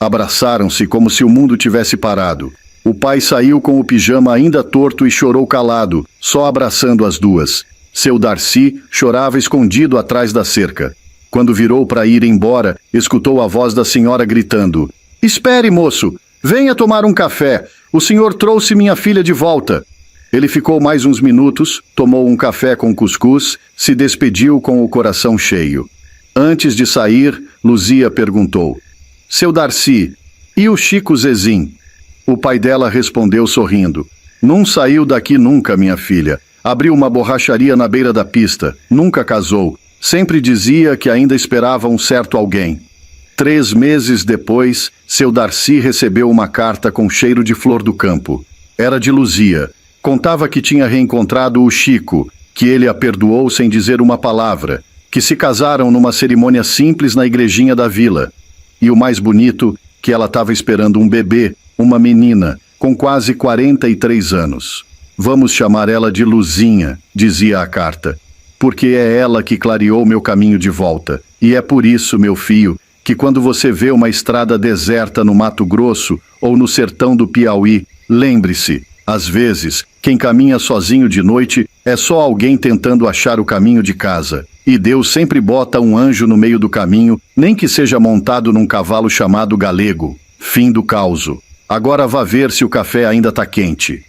Abraçaram-se como se o mundo tivesse parado. O pai saiu com o pijama ainda torto e chorou calado, só abraçando as duas. Seu Darcy chorava escondido atrás da cerca. Quando virou para ir embora, escutou a voz da senhora gritando: Espere, moço, venha tomar um café. O senhor trouxe minha filha de volta. Ele ficou mais uns minutos, tomou um café com cuscuz, se despediu com o coração cheio. Antes de sair, Luzia perguntou: Seu Darcy, e o Chico Zezim? O pai dela respondeu sorrindo: Não saiu daqui nunca, minha filha. Abriu uma borracharia na beira da pista. Nunca casou. Sempre dizia que ainda esperava um certo alguém. 3 meses depois, seu Darcy recebeu uma carta com cheiro de flor do campo. Era de Luzia. Contava que tinha reencontrado o Chico, que ele a perdoou sem dizer uma palavra, que se casaram numa cerimônia simples na igrejinha da vila. E o mais bonito, que ela estava esperando um bebê, uma menina, com quase 43 anos. Vamos chamar ela de Luzinha, dizia a carta, porque é ela que clareou meu caminho de volta. E é por isso, meu filho, que quando você vê uma estrada deserta no Mato Grosso ou no sertão do Piauí, lembre-se, às vezes, quem caminha sozinho de noite é só alguém tentando achar o caminho de casa. E Deus sempre bota um anjo no meio do caminho, nem que seja montado num cavalo chamado galego. Fim do causo. Agora vá ver se o café ainda tá quente.